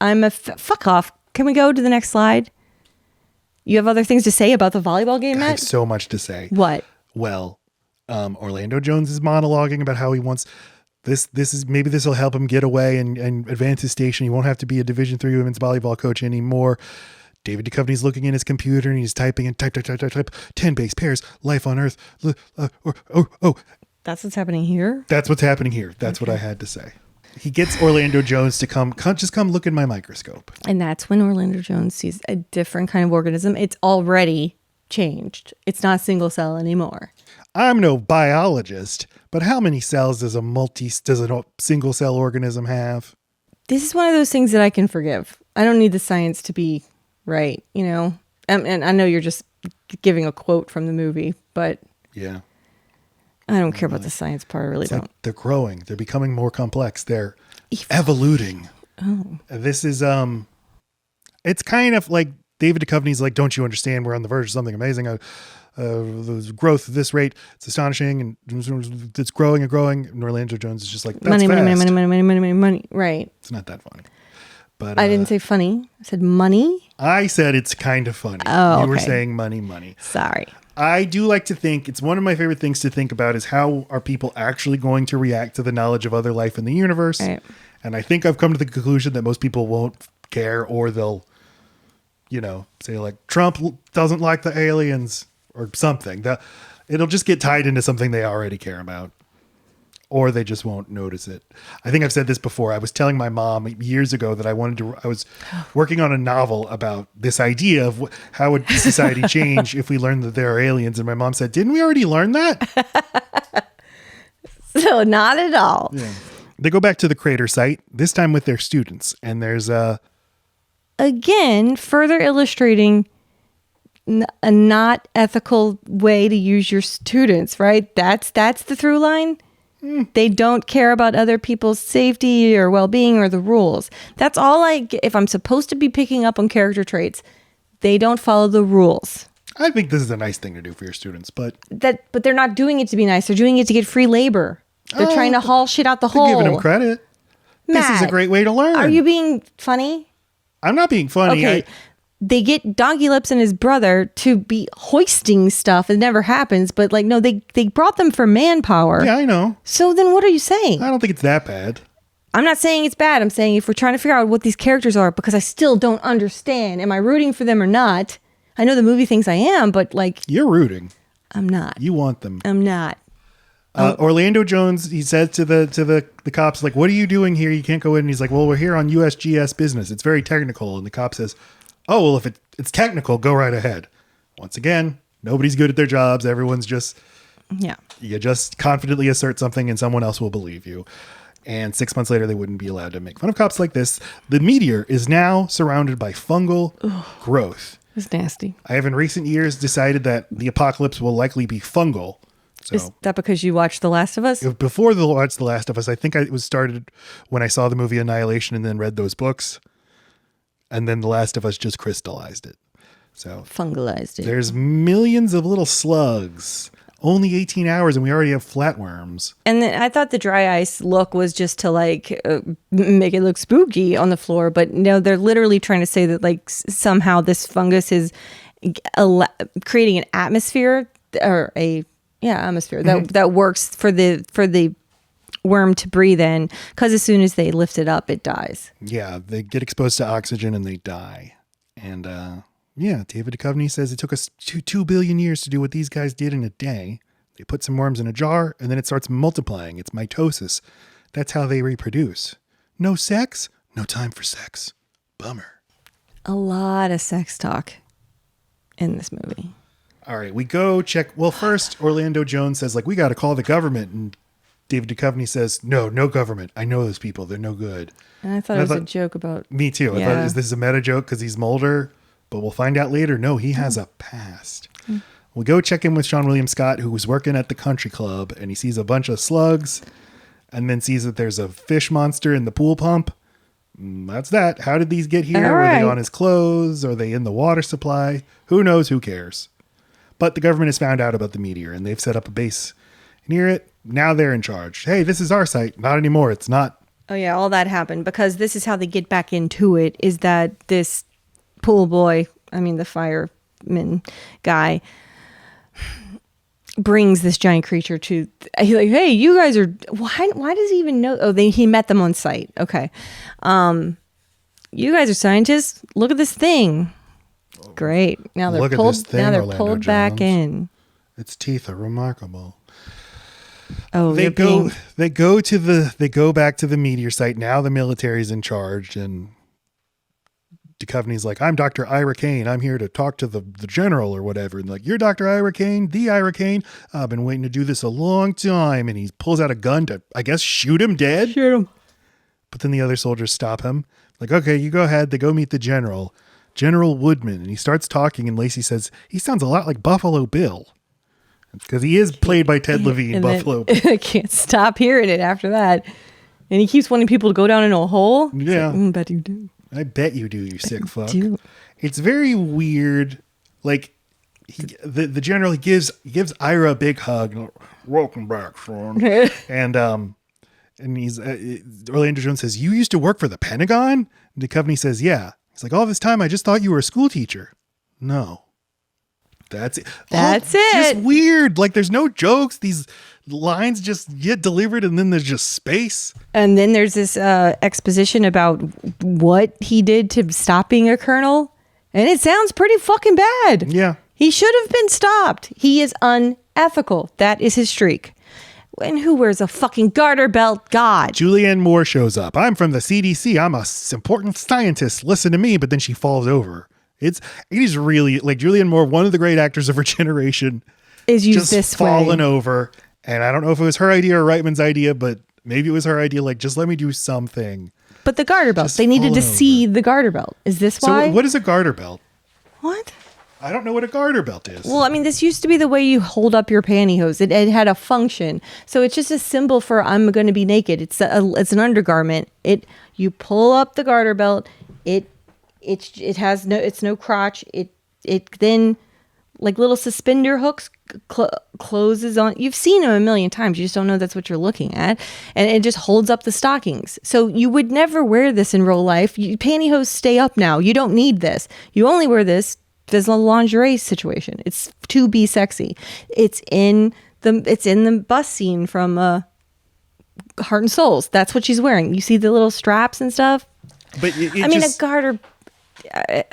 I'm fuck off. Can we go to the next slide? You have other things to say about the volleyball game, Matt? I have so much to say. What? Well, Orlando Jones is monologuing about how he wants this is maybe this will help him get away and advance his station. He won't have to be a Division III women's volleyball coach anymore. David Duchovny's looking in his computer and he's typing in type 10 base pairs, life on Earth. That's what's happening here. That's what's happening here. That's what I had to say. He gets Orlando Jones to come look in my microscope. And that's when Orlando Jones sees a different kind of organism. It's already changed. It's not single cell anymore. I'm no biologist, but how many cells does a single cell organism have? This is one of those things that I can forgive. I don't need the science to be right, And I know you're just giving a quote from the movie, but yeah. I don't care about the science part. I really don't. Like they're growing. They're becoming more complex. They're evoluting. Oh. This is, it's kind of like David Duchovny's like, don't you understand? We're on the verge of something amazing. The growth at this rate, it's astonishing. And it's growing and growing. And Orlando Jones is just like, that's money, fast. money. Right. It's not that funny. But I didn't say funny. I said money. I said it's kind of funny. Oh, You were saying money. Sorry. I do like to think, it's one of my favorite things to think about is how are people actually going to react to the knowledge of other life in the universe? Right. And I think I've come to the conclusion that most people won't care, or they'll, say like Trump doesn't like the aliens or something. It'll just get tied into something they already care about, or they just won't notice it. I think I've said this before. I was telling my mom years ago that I was working on a novel about this idea of how would society change if we learned that there are aliens. And my mom said, didn't we already learn that? So not at all. Yeah. They go back to the crater site, this time with their students. And there's again, further illustrating a not ethical way to use your students, right? That's the through line. They don't care about other people's safety or well-being or the rules. That's all if I'm supposed to be picking up on character traits, they don't follow the rules. I think this is a nice thing to do for your students, but they're not doing it to be nice. They're doing it to get free labor. They're trying to haul shit out the hole. Giving them credit. Matt, this is a great way to learn. Are you being funny? I'm not being funny. Okay. They get Donkey Lips and his brother to be hoisting stuff. It never happens, but no, they brought them for manpower. Yeah, I know. So then what are you saying? I don't think it's that bad. I'm not saying it's bad. I'm saying if we're trying to figure out what these characters are, because I still don't understand. Am I rooting for them or not? I know the movie thinks I am, but You're rooting. I'm not. You want them. I'm not. Orlando Jones, he says to the cops, what are you doing here? You can't go in. And he's like, well, we're here on USGS business. It's very technical. And the cop says, oh, well, if it's technical, go right ahead. Once again, nobody's good at their jobs. Everyone's just, you just confidently assert something and someone else will believe you. And 6 months later, they wouldn't be allowed to make fun of cops like this. The meteor is now surrounded by fungal growth. It's nasty. I have in recent years decided that the apocalypse will likely be fungal. So, is that because you watched The Last of Us? Before The Last of Us, I think it was started when I saw the movie Annihilation and then read those books. And then The Last of Us just crystallized it. So fungalized it. There's millions of little slugs. Only 18 hours and we already have flatworms. And I thought the dry ice look was just to make it look spooky on the floor. But no, they're literally trying to say that somehow this fungus is creating an atmosphere or atmosphere that works for the worm to breathe in, because as soon as they lift it up, it dies. Yeah, they get exposed to oxygen and they die. And David Duchovny says it took us 2 billion years to do what these guys did in a day. They put some worms in a jar and then it starts multiplying. It's mitosis. That's how they reproduce. No sex? No time for sex. Bummer. A lot of sex talk in this movie. All right, we go check. Well, first, Orlando Jones says, like, we got to call the government. And David Duchovny says, no government. I know those people. They're no good. And I thought it was a joke about... Me too. I thought, is this a meta joke because he's Mulder? But we'll find out later. No, he has a past. We go check in with Seann William Scott, who was working at the country club, and he sees a bunch of slugs and then sees that there's a fish monster in the pool pump. That's that. How did these get here? All Were they right. on his clothes? Are they in the water supply? Who knows? Who cares? But the government has found out about the meteor, and they've set up a base near it. Now they're in charge. Hey, this is our site. Not anymore. It's not. Oh, yeah, all that happened because this is how they get back into it, is that this pool boy, the fireman guy, brings this giant creature to... He's like, hey, you guys are... Why does he even know? Oh, he met them on site. Okay. You guys are scientists. Look at this thing. Great. Now they're Look at pulled. this thing, Now they're Orlando pulled back Jones. in. Its teeth are remarkable. Oh, They go back to the meteor site. Now the military's in charge, and Duchovny's like, I'm Dr. Ira Kane. I'm here to talk to the general or whatever. And like, you're Dr. Ira Kane, the Ira Kane. I've been waiting to do this a long time. And he pulls out a gun to, I guess, shoot him dead. Shoot him. But then the other soldiers stop him. Like, okay, you go ahead. They go meet the general, General Woodman. And he starts talking. And Lacey says, he sounds a lot like Buffalo Bill. Because he is played by Ted Levine, And Buffalo then, Bill. I can't stop hearing it after that. And he keeps wanting people to go down in a hole. It's Yeah. like, bet you do. I bet you do, you sick fuck. do. It's very weird. Like the general, he gives Ira a big hug. Welcome back, son. and he's Orlando Jones says, "You used to work for the Pentagon?" And Duchovny says, "Yeah." He's like, "All this time, I just thought you were a school teacher." No, that's it. That's Just it. weird. Like there's no jokes. These lines just get delivered, and then there's just space. And then there's this exposition about what he did to stop being a colonel. And it sounds pretty fucking bad. Yeah. He should have been stopped. He is unethical. That is his streak. And who wears a fucking garter belt? God. Julianne Moore shows up. I'm from the CDC. I'm a important scientist. Listen to me. But then she falls over. It is really like Julianne Moore, one of the great actors of her generation, Is used just this fallen way. over. And I don't know if it was her idea or Reitman's idea, but maybe it was her idea. Like, just let me do something. But the garter belt. Just They needed to fallen see the garter belt. Is this why? So what is a garter belt? What? I don't know what a garter belt is. Well, this used to be the way you hold up your pantyhose. It had a function, so it's just a symbol for I'm going to be naked. It's an undergarment. You pull up the garter belt. It has no crotch. It then like little suspender hooks closes on. You've seen them a million times. You just don't know that's what you're looking at, and it just holds up the stockings. So you would never wear this in real life. Pantyhose stay up now. You don't need this. You only wear this. There's a lingerie situation. It's to be sexy. It's in the bus scene from Heart and Souls. That's what she's wearing. You see the little straps and stuff. But a garter. I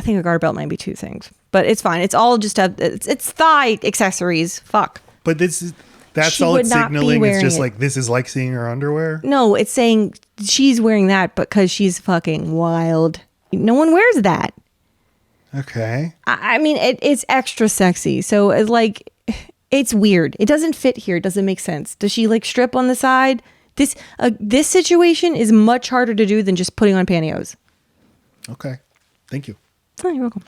think a garter belt might be two things, but it's fine. It's all just it's thigh accessories. Fuck. But that's She all would it's not be signaling. It's wearing just it. like this is like seeing her underwear. No, it's saying she's wearing that because she's fucking wild. No one wears that. Okay. It's extra sexy. So it's like, it's weird. It doesn't fit here. It doesn't make sense. Does she like strip on the side? This situation is much harder to do than just putting on pantyhose. Okay. Thank you. Oh, you're welcome.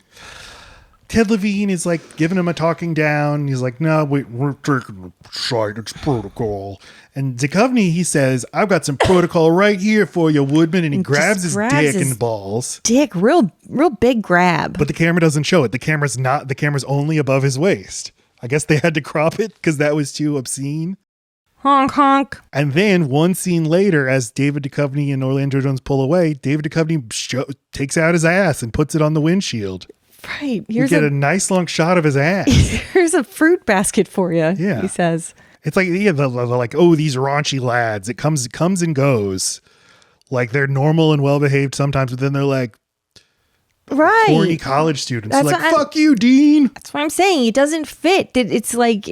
Ted Levine is like giving him a talking down. He's like, no, we're taking the side. It's protocol. And Duchovny, he says, I've got some protocol right here for you, Woodman. And he grabs his dick and balls. Dick, real big grab. But the camera doesn't show it. The camera's only above his waist. I guess they had to crop it because that was too obscene. Honk, honk. And then one scene later, as David Duchovny and Orlando Jones pull away, David Duchovny takes out his ass and puts it on the windshield. Right. You get a nice long shot of his ass. Here's a fruit basket for you. Yeah. He says. It's like, yeah, they're like, oh, these raunchy lads. It comes and goes. Like they're normal and well behaved sometimes, but then they're like horny college students. Like, fuck you, Dean. That's what I'm saying. It doesn't fit. It's like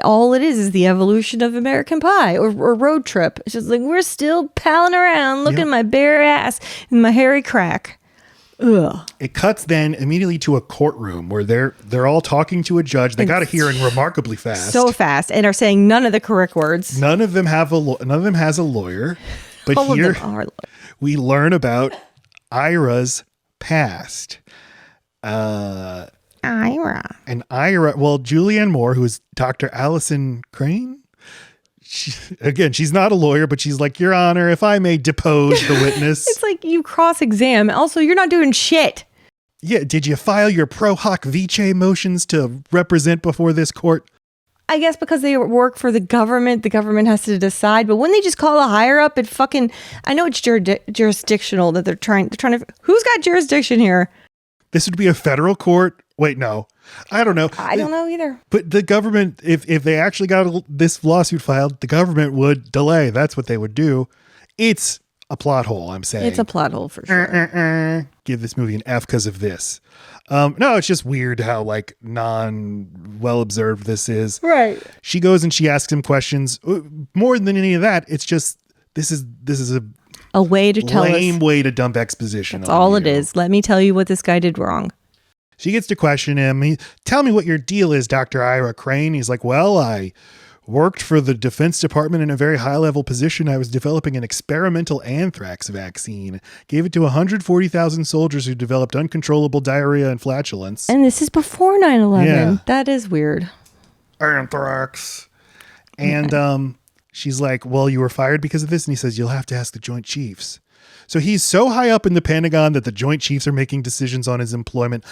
all it is the evolution of American Pie or Road Trip. It's just like we're still palling around, looking at my bare ass and my hairy crack. Ugh. It cuts then immediately to a courtroom where they're all talking to a judge. They got a hearing remarkably fast, so fast, and are saying none of the correct words. None of them has a lawyer. But all here of them are we learn about Ira's past. Ira. And Ira, well, Julianne Moore, who is Dr. Allison Crane. She's not a lawyer, but she's like, Your Honor, if I may depose the witness. It's like you cross-exam. Also, you're not doing shit. Yeah, did you file your pro hoc vice motions to represent before this court? I guess because they work for the government has to decide. But when they just call a higher up, it fucking, I know it's jurisdictional that they're trying to, who's got jurisdiction here? This would be a federal court. Wait, no. I don't know. I don't know either. But the government, if they actually got this lawsuit filed, the government would delay. That's what they would do. It's a plot hole, I'm saying. It's a plot hole for sure. Give this movie an F because of this. No, it's just weird how like well observed this is. Right. She goes and she asks him questions. More than any of that, it's just this is a way to tell lame us. way to dump exposition. That's all it is. Let me tell you what this guy did wrong. She gets to question him. Tell me what your deal is, Dr. Ira Crane. He's like, well, I worked for the Defense Department in a very high-level position. I was developing an experimental anthrax vaccine. Gave it to 140,000 soldiers who developed uncontrollable diarrhea and flatulence. And this is before 9/11. Yeah. That is weird. Anthrax. And she's like, well, you were fired because of this? And he says, you'll have to ask the Joint Chiefs. So he's so high up in the Pentagon that the Joint Chiefs are making decisions on his employment.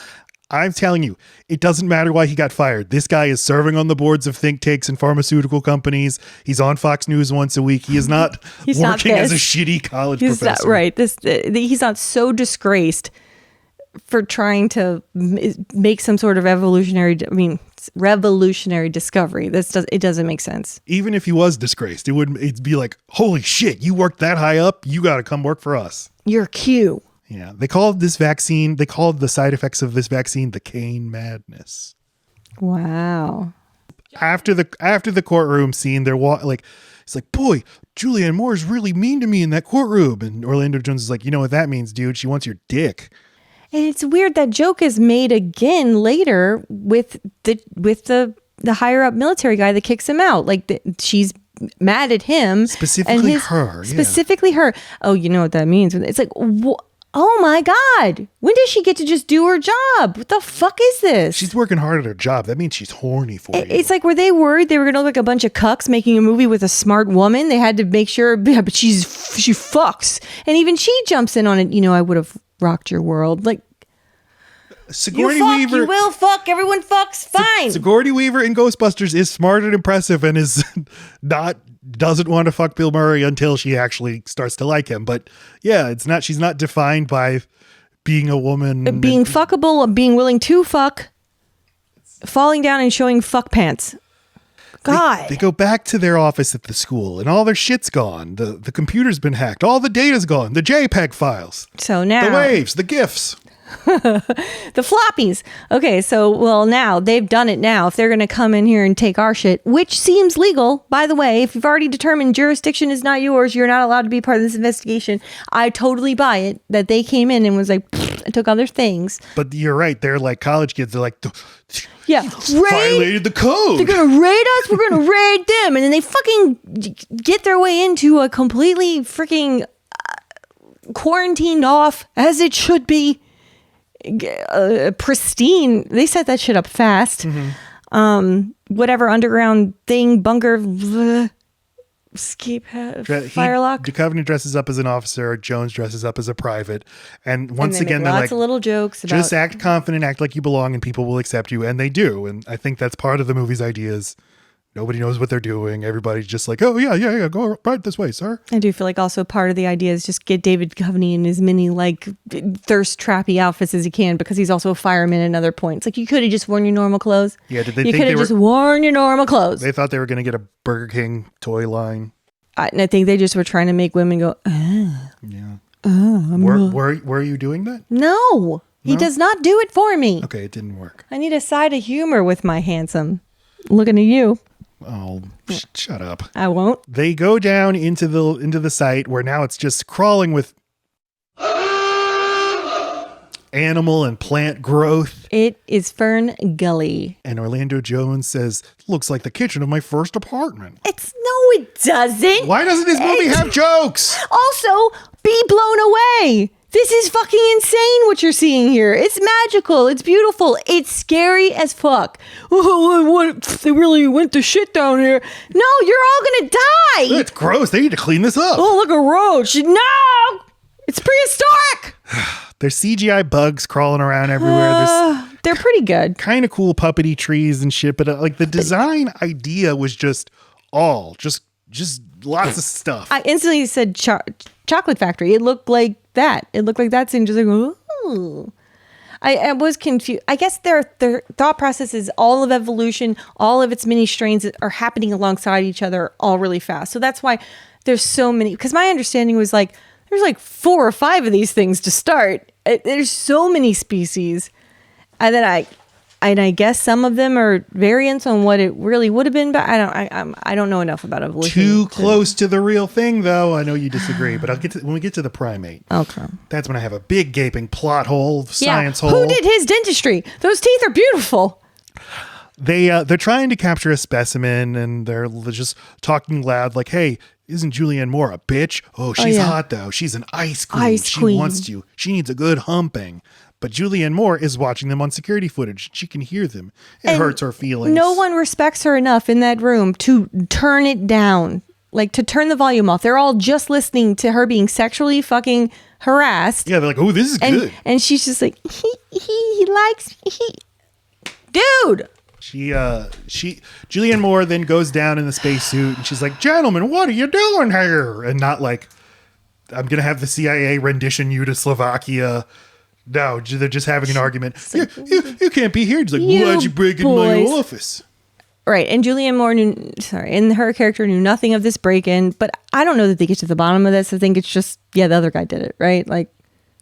I'm telling you, it doesn't matter why he got fired. This guy is serving on the boards of think tanks and pharmaceutical companies. He's on Fox News once a week. He is not working as a shitty college professor. Right. He's not so disgraced for trying to make some sort of revolutionary discovery. It doesn't make sense. Even if he was disgraced, it'd be like, holy shit, you worked that high up. You got to come work for us. You're Q. Yeah, they called the side effects of this vaccine the cane madness. Wow. After the courtroom scene, it's like, boy, Julianne Moore is really mean to me in that courtroom. And Orlando Jones is like, you know what that means, dude? She wants your dick. And it's weird that joke is made again later with the higher up military guy that kicks him out. Like she's mad at him. Specifically her. Specifically her. Oh, you know what that means? It's like, oh my God. When does she get to just do her job? What the fuck is this? She's working hard at her job. That means she's horny for you. It's like, were they worried they were going to look like a bunch of cucks making a movie with a smart woman? They had to make sure, yeah, but she fucks. And even she jumps in on it. You know, I would have rocked your world. Like, Sigourney Weaver. You will fuck. Everyone fucks. Fine. Sigourney Weaver in Ghostbusters is smart and impressive and is doesn't want to fuck Bill Murray until she actually starts to like him. But yeah, she's not defined by being a woman. Being fuckable, being willing to fuck, falling down and showing fuck pants. God. They go back to their office at the school and all their shit's gone. The computer's been hacked. All the data's gone. The JPEG files. So now. The waves, the GIFs. The floppies. Okay, so now they've done it now. If they're going to come in here and take our shit, which seems legal, by the way, if you've already determined jurisdiction is not yours, you're not allowed to be part of this investigation. I totally buy it that they came in and was like, and took other things. But you're right. They're like college kids. They're like, yeah, violated the code. They're going to raid us. We're going to raid them. And then they fucking get their way into a completely freaking quarantined off, as it should be, pristine. They set that shit up fast. Whatever underground thing, bunker, escape, firelock. Duchovny dresses up as an officer. Jones dresses up as a private. And once again, they're lots like, of little jokes about, just act confident, act like you belong, and people will accept you. And they do. And I think that's part of the movie's ideas. Nobody knows what they're doing. Everybody's just like, oh, yeah, go right this way, sir. I do feel like also part of the idea is just get David Duchovny in as many like thirst trappy outfits as he can, because he's also a fireman at another point. It's like, you could have just worn your normal clothes. Yeah, did they you think could have just worn your normal clothes. They thought they were going to get a Burger King toy line. I think they just were trying to make women go, Yeah. Were you doing that? No, he does not do it for me. Okay, it didn't work. I need a side of humor with my handsome. Looking at you. Oh, shut up. I won't. They go down into the site where now it's just crawling with animal and plant growth. It is Fern Gully. And Orlando Jones says, looks like the kitchen of my first apartment. No, it doesn't. Why doesn't this movie have jokes? Also, be blown away. This is fucking insane what you're seeing here. It's magical. It's beautiful. It's scary as fuck. Oh, what? They really went to shit down here. No, you're all gonna die. It's gross. They need to clean this up. Oh, look, a roach. No! It's prehistoric. There's CGI bugs crawling around everywhere. They're pretty good. Kind of cool puppety trees and shit, but like the design idea was just lots of stuff. I instantly said chocolate factory. It looked like that. It looked like that scene. Just like, ooh. I was confused. I guess their thought process is all of evolution, all of its many strains are happening alongside each other all really fast. So that's why there's so many. Because my understanding was like, there's like 4 or 5 of these things to start. There's so many species that I guess some of them are variants on what it really would have been, but I don't know enough about evolution. Too close to the real thing, though. I know you disagree, but when we get to the primate. Okay. That's when I have a big gaping plot hole, science hole. Who did his dentistry? Those teeth are beautiful. They're trying to capture a specimen, and they're just talking loud, like, "Hey, isn't Julianne Moore a bitch? Oh, she's hot though. She's an ice queen. She wants you. She needs a good humping." But Julianne Moore is watching them on security footage. She can hear them. It hurts her feelings. No one respects her enough in that room to turn it down, like to turn the volume off. They're all just listening to her being sexually fucking harassed. Yeah, they're like, "Oh, this is good." And she's just like, he likes me. Dude. Julianne Moore then goes down in the spacesuit and she's like, "Gentlemen, what are you doing here?" And not like, "I'm going to have the CIA rendition you to Slovakia." No, they're just having an argument. You can't be here. He's like, "Why'd you break into my office?" Right. And Julianne Moore and her character knew nothing of this break-in, but I don't know that they get to the bottom of this. I think it's just, the other guy did it, right? Like,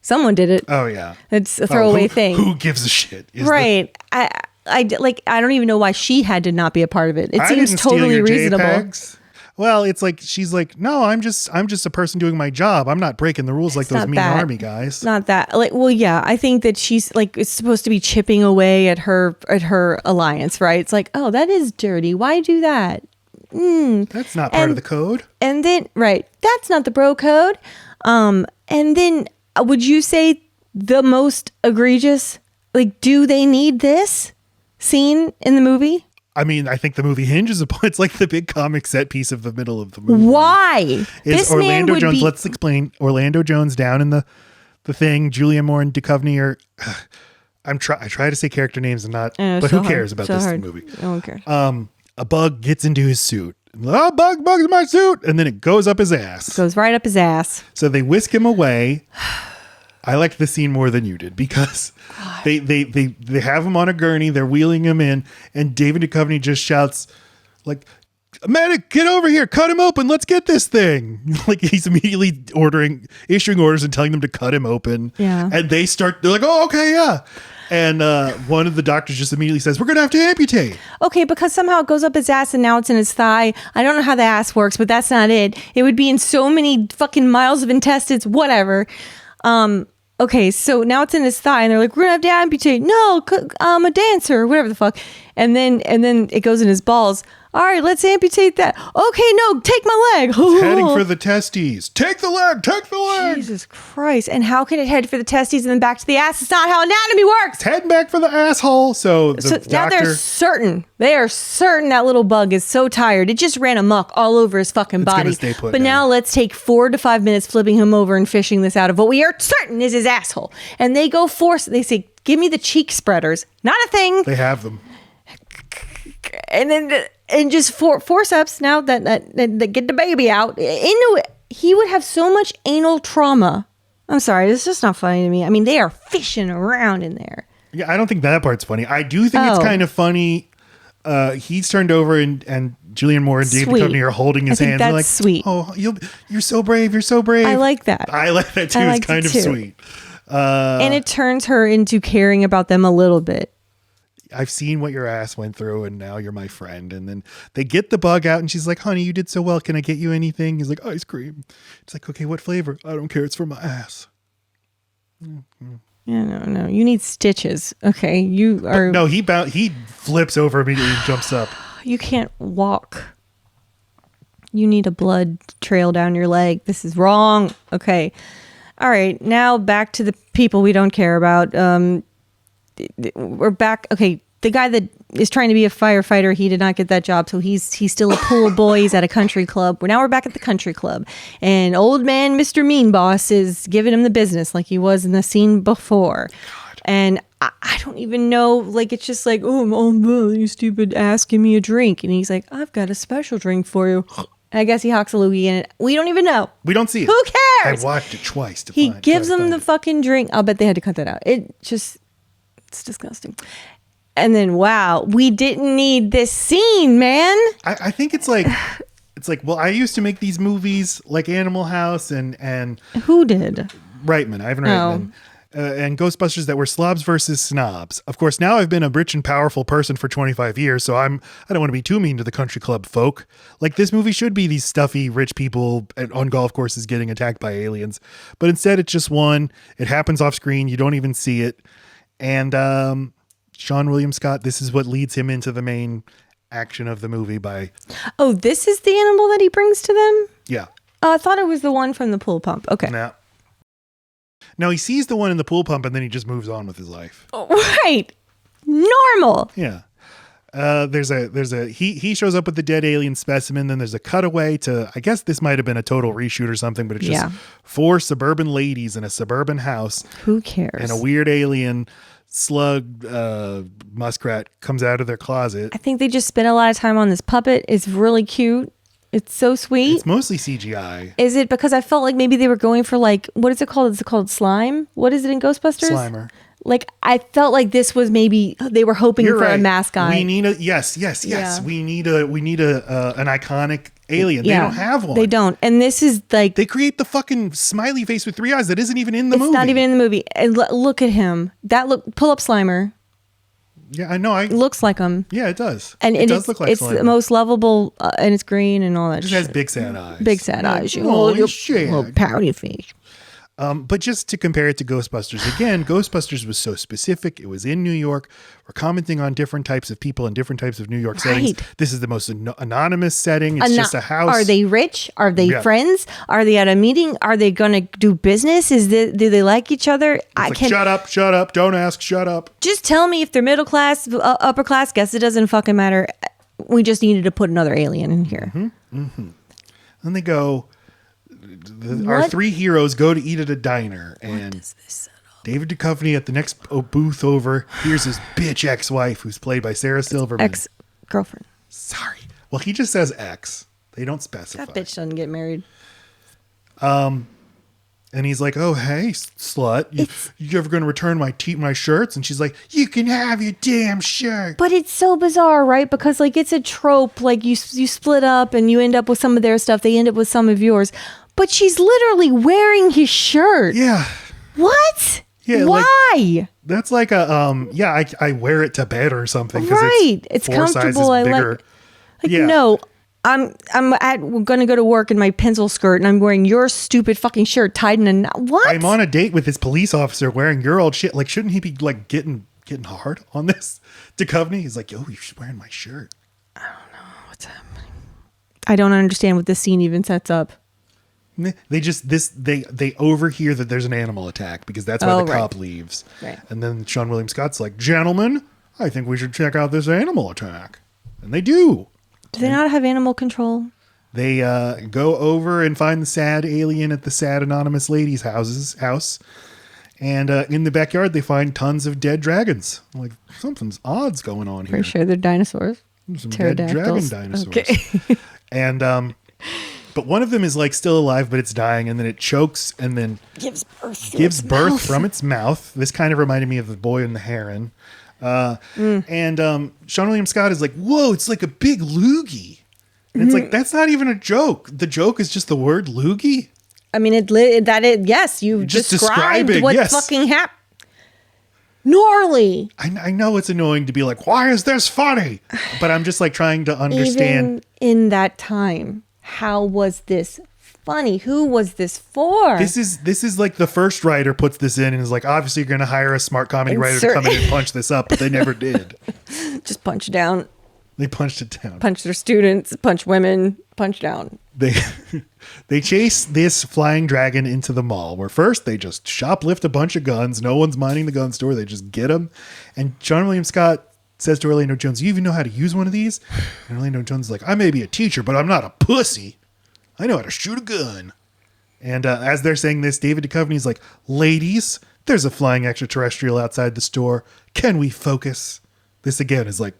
someone did it. Oh, yeah. It's a throwaway thing. Who gives a shit? Right. I don't even know why she had to not be a part of it. It seems totally reasonable. JPEGs. Well, it's like, she's like, "No, I'm just a person doing my job. I'm not breaking the rules like those mean army guys." Not that. Like, well, yeah, I think that she's like, it's supposed to be chipping away at her alliance, right? It's like, oh, that is dirty. Why do that? That's not part of the code. And then, right, that's not the bro code. And then, would you say the most egregious? Like, do they need this scene in the movie? I mean, I think the movie hinges upon, it's like the big comic set piece of the middle of the movie. Why? It's Orlando Jones. Let's explain. Orlando Jones down in the thing. Julianne Moore and Duchovny are. I try to say character names and not, but who cares about this movie? No one cares. A bug gets into his suit. "Oh, bug's in my suit," and then it goes up his ass. Goes right up his ass. So they whisk him away. I liked the scene more than you did because they have him on a gurney. They're wheeling him in, and David Duchovny just shouts, like, "Medic, get over here! Cut him open! Let's get this thing!" Like, he's immediately issuing orders and telling them to cut him open. Yeah, and they're like, "Oh, okay, yeah." And one of the doctors just immediately says, "We're gonna have to amputate." Okay, because somehow it goes up his ass and now it's in his thigh. I don't know how the ass works, but that's not it. It would be in so many fucking miles of intestines, whatever. Okay, so now it's in his thigh, and they're like, "We're gonna have to amputate." "No, I'm a dancer," or whatever the fuck. And then it goes in his balls. "All right, let's amputate that." "Okay, no, take my leg." It's heading for the testes. Take the leg. Take the leg. Jesus Christ! And how can it head for the testes and then back to the ass? It's not how anatomy works. It's heading back for the asshole. So now they're certain. They are certain that little bug is so tired. It just ran amok all over his fucking body. Stay put but now let's take 4 to 5 minutes flipping him over and fishing this out of what we are certain is his asshole. And they go force. They say, "Give me the cheek spreaders." Not a thing. They have them. And then and just forceps now that get the baby out into it. He would have so much anal trauma. I'm sorry, it's just not funny to me. I mean, they are fishing around in there. Yeah, I don't think that part's funny. I do think it's kind of funny. He's turned over and Julianne Moore and David Duchovny are holding his hands. That's like, sweet. Oh, you're so brave. You're so brave. I like that. I like that too. It's kind of sweet. And it turns her into caring about them a little bit. I've seen what your ass went through and now you're my friend. And then they get the bug out and she's like, honey, you did so well. Can I get you anything? He's like, ice cream. It's like, okay, what flavor? I don't care. It's for my ass. Yeah, no. You need stitches. Okay. You are. But no, he flips over immediately and jumps up. You can't walk. You need a blood trail down your leg. This is wrong. Okay. All right. Now back to the people we don't care about. We're back. Okay. The guy that is trying to be a firefighter, he did not get that job. So he's still a pool boy. He's at a country club. We're back at the country club. And old man, Mr. Mean Boss, is giving him the business like he was in the scene before. God. And I don't even know. Like, it's just like, oh, you stupid ass, give me a drink. And he's like, I've got a special drink for you. I guess he hawks a loogie in it. We don't even know. We don't see it. Who cares? I watched it twice. He gives him the fucking drink. I'll bet they had to cut that out. It's disgusting. And then, wow, we didn't need this scene, man. I think it's like, well, I used to make these movies like Animal House and who did? Reitman, Ivan Reitman. And Ghostbusters that were slobs versus snobs. Of course, now I've been a rich and powerful person for 25 years, so I don't want to be too mean to the country club folk. Like, this movie should be these stuffy rich people on golf courses getting attacked by aliens. But instead, it's just one. It happens off screen. You don't even see it. And Seann William Scott, this is what leads him into the main action of the movie by... Oh, this is the animal that he brings to them? Yeah. Oh, I thought it was the one from the pool pump. Okay. Nah. No, he sees the one in the pool pump and then he just moves on with his life. Oh, right. Normal. Yeah. He shows up with the dead alien specimen. Then there's a cutaway to, I guess this might have been a total reshoot or something, but it's just 4 suburban ladies in a suburban house. Who cares? And a weird alien slug muskrat comes out of their closet. I think they just spent a lot of time on this puppet. It's really cute. It's so sweet. It's mostly CGI. Is it because I felt like maybe they were going for like, what is it called? Is it called slime? What is it in Ghostbusters? Slimer. Like, I felt like this was maybe they were hoping for a mascot. We need yes. Yeah. We need an iconic alien. They don't have one. They don't. And this is like, they create the fucking smiley face with 3 eyes that isn't even in the movie. It's not even in the movie. And look at him. Pull up Slimer. Yeah, I know. It looks like him. Yeah, it does. And it does look like it's Slimer. the most lovable, and it's green and all that. It just has big sad eyes. Big sad eyes. Holy shit! Little pouty face. But just to compare it to Ghostbusters again, Ghostbusters was so specific. It was in New York. We're commenting on different types of people in different types of New York settings. This is the most anonymous setting. It's just a house. Are they rich? Are they friends? Are they at a meeting? Are they going to do business? Do they like each other? Shut up. Don't ask. Shut up. Just tell me if they're middle class, upper class. Guess it doesn't fucking matter. We just needed to put another alien in here. Then they go... Our 3 heroes go to eat at a diner, and David Duchovny at the next booth over here's his bitch ex-wife, who's played by Sarah Silverman. Ex-girlfriend. Sorry. Well, he just says ex. They don't specify. That bitch doesn't get married. And he's like, "Oh, hey, slut, you ever going to return my shirts?" And she's like, "You can have your damn shirt." But it's so bizarre, right? Because like it's a trope. Like you split up and you end up with some of their stuff. They end up with some of yours. But she's literally wearing his shirt. Yeah. What? Yeah. Why? That's like I wear it to bed or something. Right. It's comfortable. I like. No. I'm going to go to work in my pencil skirt and I'm wearing your stupid fucking shirt tied in a knot. What? I'm on a date with this police officer wearing your old shit. Like, shouldn't he be like getting hard on this? Duchovny? He's like, yo, you're wearing my shirt. I don't know what's happening. I don't understand what this scene even sets up. They overhear that there's an animal attack because that's why the cop leaves. Right. And then Seann William Scott's like, gentlemen, I think we should check out this animal attack. And they do. Do they not have animal control? They go over and find the sad alien at the sad anonymous lady's house. And in the backyard, they find tons of dead dragons. Like, something's odd's going on here. Pretty sure they're dinosaurs. Some dead dragon dinosaurs. Okay. And but one of them is like still alive, but it's dying, and then it chokes and then Gives birth from its mouth. This kind of reminded me of The Boy and the Heron. And Seann William Scott is like, whoa, it's like a big loogie. And it's like, that's not even a joke. The joke is just the word loogie. I mean, yes, you Just described describing, what yes. fucking happened. Gnarly. I know it's annoying to be like, why is this funny? But I'm just like trying to understand. Even in that time, how was this funny? Who was this for? This is like the first writer puts this in and is like, obviously you're going to hire a smart comedy writer to come in and punch this up, but they never did. Just punch down. They punched it down. Punch their students, punch women, punch down. They chase this flying dragon into the mall, where first they just shoplift a bunch of guns. No one's minding the gun store. They just get them. And Seann William Scott says to Orlando Jones, you even know how to use one of these? And Orlando Jones is like, I may be a teacher, but I'm not a pussy. I know how to shoot a gun. And as they're saying this, David Duchovny is like, ladies, there's a flying extraterrestrial outside the store. Can we focus? This again is like,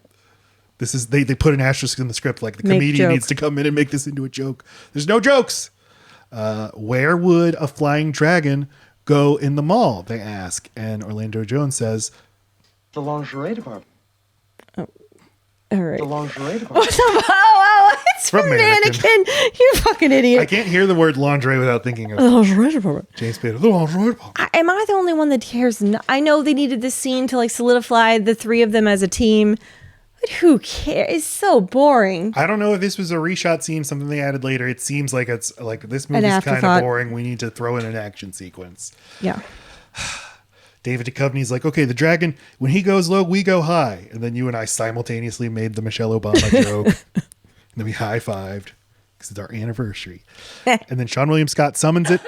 they put an asterisk in the script, like the comedian needs to come in and make this into a joke. There's no jokes. Where would a flying dragon go in the mall? They ask. And Orlando Jones says, the lingerie department. All right. The lingerie department. It's from Mannequin. You fucking idiot. I can't hear the word lingerie without thinking of Lingerie department. James Spader. The lingerie department. Am I the only one that cares? I know they needed this scene to like solidify the three of them as a team. But who cares? It's so boring. I don't know if this was a reshot scene, something they added later. It seems like it's like this movie's kind afterthought. of boring. We need to throw in an action sequence. Yeah. David Duchovny's like, okay, the dragon, when he goes low, we go high. And then you and I simultaneously made the Michelle Obama joke. And then we high-fived because it's our anniversary. And then Seann William Scott summons it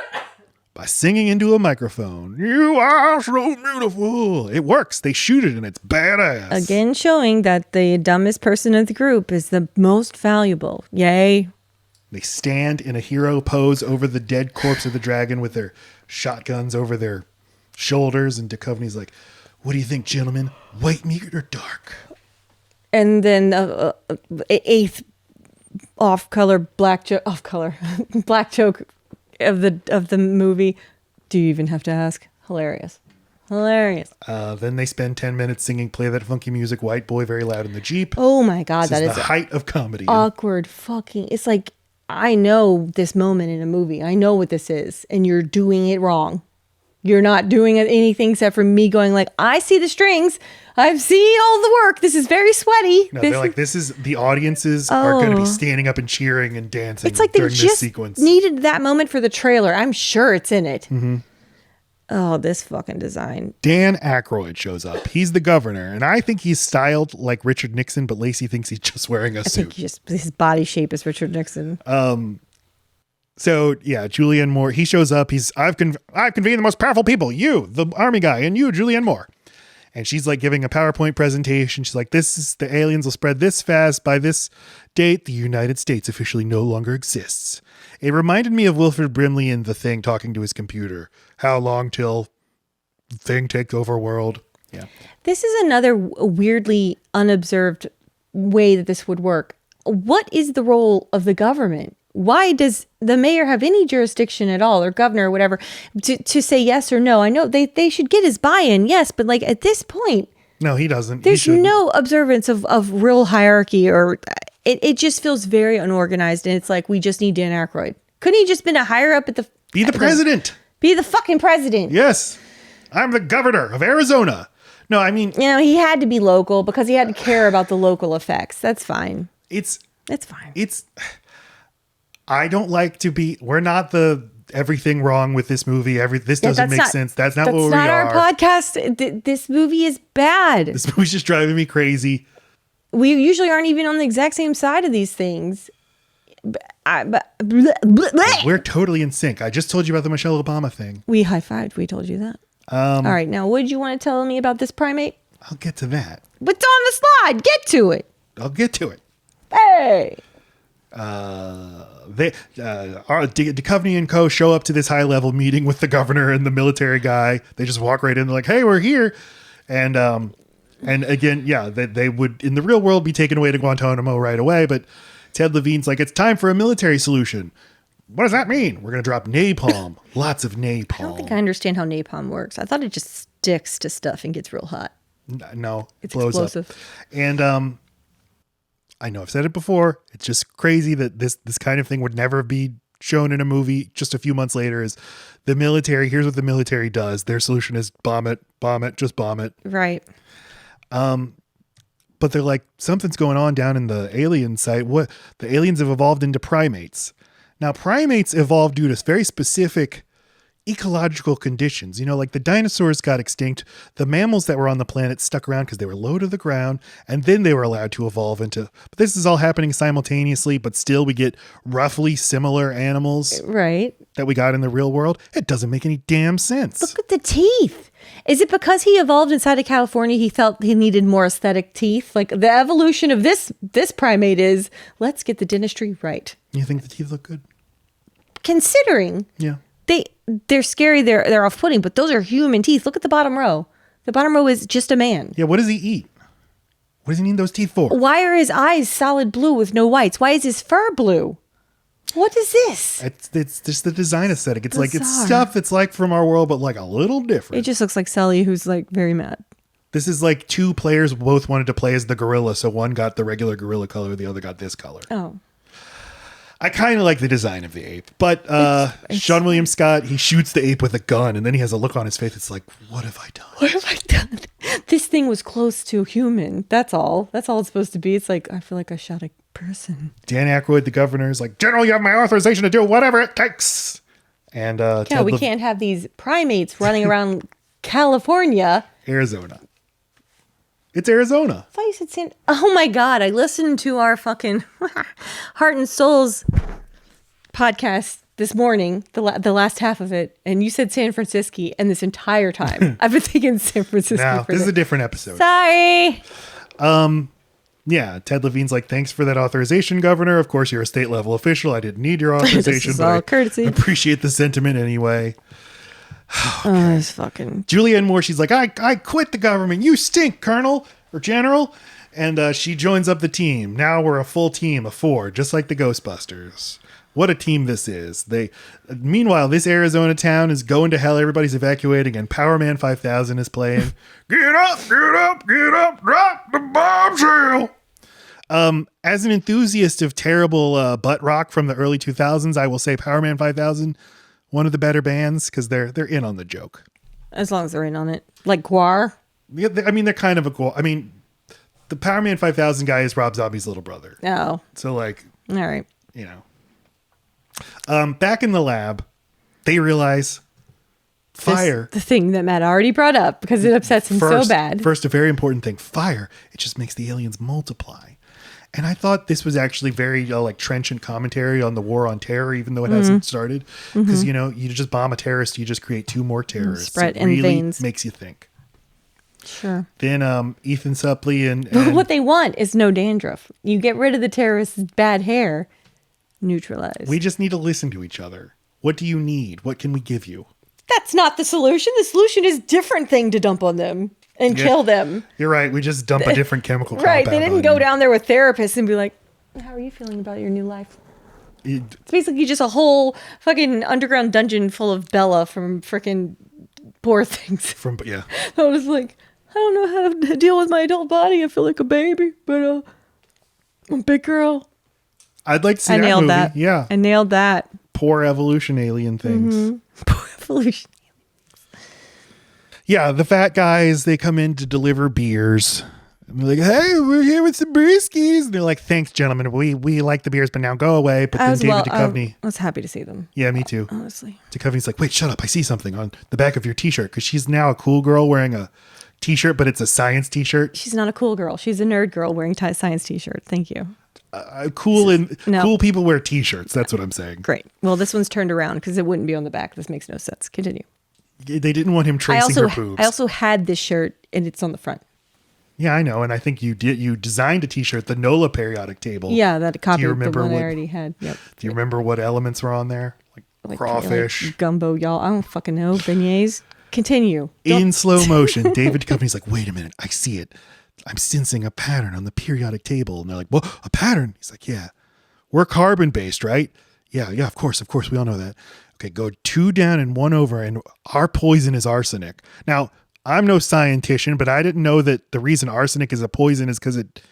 by singing into a microphone. You are so beautiful. It works. They shoot it and it's badass. Again, showing that the dumbest person of the group is the most valuable. Yay. They stand in a hero pose over the dead corpse of the dragon with their shotguns over their shoulders. And Duchovny's like, what do you think, gentlemen? White meat or dark? And then eighth black joke of the movie. Do you even have to ask? Hilarious. Then they spend 10 minutes singing Play That Funky Music, White Boy, very loud in the Jeep. Oh my God, This that is the height of comedy. awkward fucking. It's like, I know this moment in a movie. I know what this is, and you're doing it wrong. You're not doing anything except for me going like, I see the strings. I've seen all the work. This is very sweaty. No, they're like, this is the audiences are going to be standing up and cheering and dancing It's like they during this just sequence. needed that moment for the trailer. I'm sure it's in it. Mm-hmm. Oh, this fucking design. Dan Aykroyd shows up. He's the governor, and I think he's styled like Richard Nixon, but Lacey thinks he's just wearing a I suit. think his body shape is Richard Nixon. So yeah, Julianne Moore, he shows up. I've convened the most powerful people, you, the army guy, and you, Julianne Moore. And she's like giving a PowerPoint presentation. She's like, the aliens will spread this fast. By this date, the United States officially no longer exists. It reminded me of Wilford Brimley in The Thing talking to his computer. How long till the Thing takes over world? Yeah. This is another weirdly unobserved way that this would work. What is the role of the government? Why does the mayor have any jurisdiction at all, or governor or whatever, to say yes or no? I know they should get his buy-in, yes, but like at this point, No, he doesn't. there's no observance of real hierarchy, or it just feels very unorganized, and it's like, we just need Dan Aykroyd. Couldn't he just been a higher up at the... Be the president. Be the fucking president. Yes. I'm the governor of Arizona. No, I mean... You know, he had to be local because he had to care about the local effects. That's fine. It's fine. I don't like to be... We're not the everything wrong with this movie. This doesn't make sense. That's not what we are. That's not our podcast. This movie is bad. This movie's just driving me crazy. We usually aren't even on the exact same side of these things. We're totally in sync. I just told you about the Michelle Obama thing. We high-fived. We told you that. All right. Now, what did you want to tell me about this primate? I'll get to that. What's on the slide? Get to it. I'll get to it. Hey. Duchovny and co show up to this high level meeting with the governor and the military guy. They just walk right in. They're like, "Hey, we're here," and And again, yeah, they would in the real world be taken away to Guantanamo right away. But Ted Levine's like, it's time for a military solution. What does that mean? We're going to drop napalm. Lots of napalm. I don't think I understand how napalm works. I thought it just sticks to stuff and gets real hot. No, It's blows explosive. up. And I know I've said it before. It's just crazy that this kind of thing would never be shown in a movie just a few months later. Is the military, here's what the military does. Their solution is bomb it, just bomb it. Right. But they're like, something's going on down in the alien site. What? The aliens have evolved into primates. Now, primates evolved due to very specific ecological conditions. You know, like the dinosaurs got extinct. The mammals that were on the planet stuck around because they were low to the ground, and then they were allowed to evolve into. But this is all happening simultaneously, but still we get roughly similar animals Right. that we got in the real world. It doesn't make any damn sense. Look at the teeth. Is it because he evolved inside of California, he felt he needed more aesthetic teeth? Like the evolution of this primate is, let's get the dentistry right. You think the teeth look good? Considering Yeah. they're scary, they're off-putting, but those are human teeth. Look at the bottom row. The bottom row is just a man. Yeah, what does he eat? What does he need those teeth for? Why are his eyes solid blue with no whites? Why is his fur blue? What is this? It's just the design aesthetic. It's like, it's Bizarre. stuff that's like from our world, but like a little different. It just looks like Sully, who's like very mad. This is like two players both wanted to play as the gorilla, so one got the regular gorilla color, the other got this color. Oh. I kind of like the design of the ape, but Seann William Scott, he shoots the ape with a gun, and then he has a look on his face. It's like, what have I done? What have I done? This thing was close to human. That's all. That's all it's supposed to be. It's like, I feel like I shot a person. Dan Aykroyd, the governor, is like, General, you have my authorization to do whatever it takes. And Yeah, we can't have these primates running around California. Arizona. It's Arizona. I thought you said San. Oh my God. I listened to our fucking Heart and Souls podcast this morning, the last half of it, and you said San Francisco, and this entire time I've been thinking San Francisco. Now, this is a different episode. Sorry. Yeah, Ted Levine's like, thanks for that authorization, Governor. Of course, you're a state level official. I didn't need your authorization, is but all I courtesy. appreciate the sentiment anyway. Oh, it's fucking. Julianne Moore, she's like, I quit the government. You stink, Colonel or General. And she joins up the team. Now we're a full team of 4, just like the Ghostbusters. What a team this is. Meanwhile, this Arizona town is going to hell. Everybody's evacuating, and Power Man 5000 is playing. Get up, get up, get up, drop the bombshell. As an enthusiast of terrible butt rock from the early 2000s, I will say Power Man 5000, one of the better bands, because they're in on the joke. As long as they're in on it. Like Guar. Yeah, I mean, they're kind of the Power Man 5000 guy is Rob Zombie's little brother. Oh. So like, All right. you know, back in the lab, they realize fire. The thing that Matt already brought up because it upsets him so bad. First, a very important thing, fire. It just makes the aliens multiply. And I thought this was actually very like trenchant commentary on the war on terror, even though it hasn't started. Because, you know, you just bomb a terrorist, you just create 2 more terrorists. Spread it in really veins. makes you think. Sure. Then Ethan Suplee and What they want is no dandruff. You get rid of the terrorist's bad hair, neutralize. we just need to listen to each other. What do you need? What can we give you? That's not the solution. The solution is different thing to dump on them and Yeah. kill them. You're right. We just dump a different chemical Right. compound They didn't on go you. down there with therapists and be like, how are you feeling about your new life? It- It's basically just a whole fucking underground dungeon full of Bella from freaking Poor Things. yeah. I was like, I don't know how to deal with my adult body. I feel like a baby, but I'm a big girl. I'd like to see I that nailed movie. that. Yeah. I nailed that. Poor evolution alien things. Poor evolution. Yeah, the fat guys, they come in to deliver beers. And they're like, hey, we're here with some brewskis. And they're like, thanks, gentlemen. We like the beers, but now go away. But then David Duchovny. I was happy to see them, Yeah, me too. honestly. Duchovny's like, wait, shut up. I see something on the back of your t-shirt. Because she's now a cool girl wearing a t-shirt, but it's a science t-shirt. She's not a cool girl. She's a nerd girl wearing science t-shirt. Thank you. Cool people wear t-shirts. That's what I'm saying. Great. Well, this one's turned around because it wouldn't be on the back. This makes no sense. Continue. They didn't want him tracing her boobs. I also had this shirt and it's on the front. Yeah, I know. And I think you designed a t-shirt, the NOLA periodic table. Yeah, that copy of the remember one I what- already had. Yep. Do you remember what elements were on there? Like crawfish. Like gumbo, y'all. I don't fucking know. Beignets. Continue. In slow motion, David Duchovny's like, wait a minute, I see it. I'm sensing a pattern on the periodic table. And they're like, well, a pattern? He's like, yeah. We're carbon-based, right? Yeah, of course. We all know that. Okay, go 2 down and 1 over, and our poison is arsenic. Now, I'm no scientist, but I didn't know that the reason arsenic is a poison is because it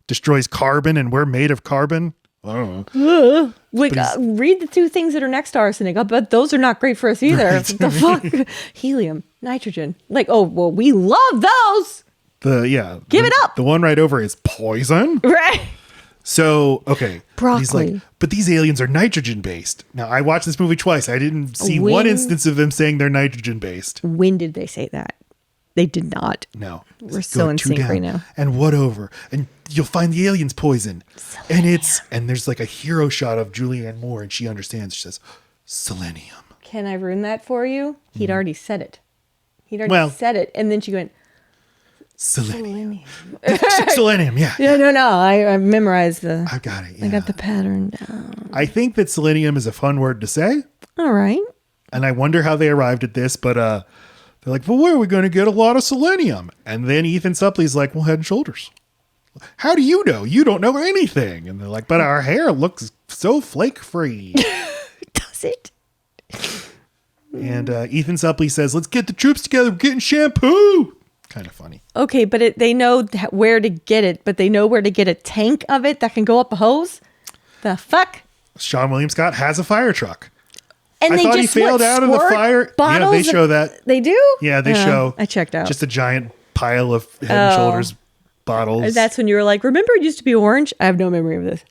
destroys carbon, and we're made of carbon. I don't know. Read the 2 things that are next to arsenic. I bet those are not great for us either. Right. The fuck? Helium, nitrogen. Like, oh, well, we love those. Give it up. The one right over is poison. Right. So, okay. Broccoli. He's like, but these aliens are nitrogen based. Now, I watched this movie twice. I didn't see one instance of them saying they're nitrogen based. When did they say that? They did not. No. We're so in sync right now. And what over? And you'll find the aliens poison. Selenium. And there's like a hero shot of Julianne Moore, and she understands. She says, Selenium. Can I ruin that for you? He'd already said it. Said it. And then she went, Selenium. Selenium, yeah. Yeah, no. I memorized the... I got it, yeah. I got the pattern down. I think that selenium is a fun word to say. All right. And I wonder how they arrived at this, but they're like, well, where are we going to get a lot of selenium? And then Ethan Suplee's like, well, Head and Shoulders. How do you know? You don't know anything. And they're like, but our hair looks so flake-free. Does it? And Ethan Suplee says, let's get the troops together. We're getting shampoo. Kind of funny. Okay, but they know where to get it, but they know where to get a tank of it that can go up a hose? The fuck? Seann William Scott has a fire truck. And I thought he failed out in the fire. Yeah, they show that. They do? Yeah, they show. I checked out. Just a giant pile of Head and Shoulders bottles. That's when you were like, remember it used to be orange? I have no memory of this.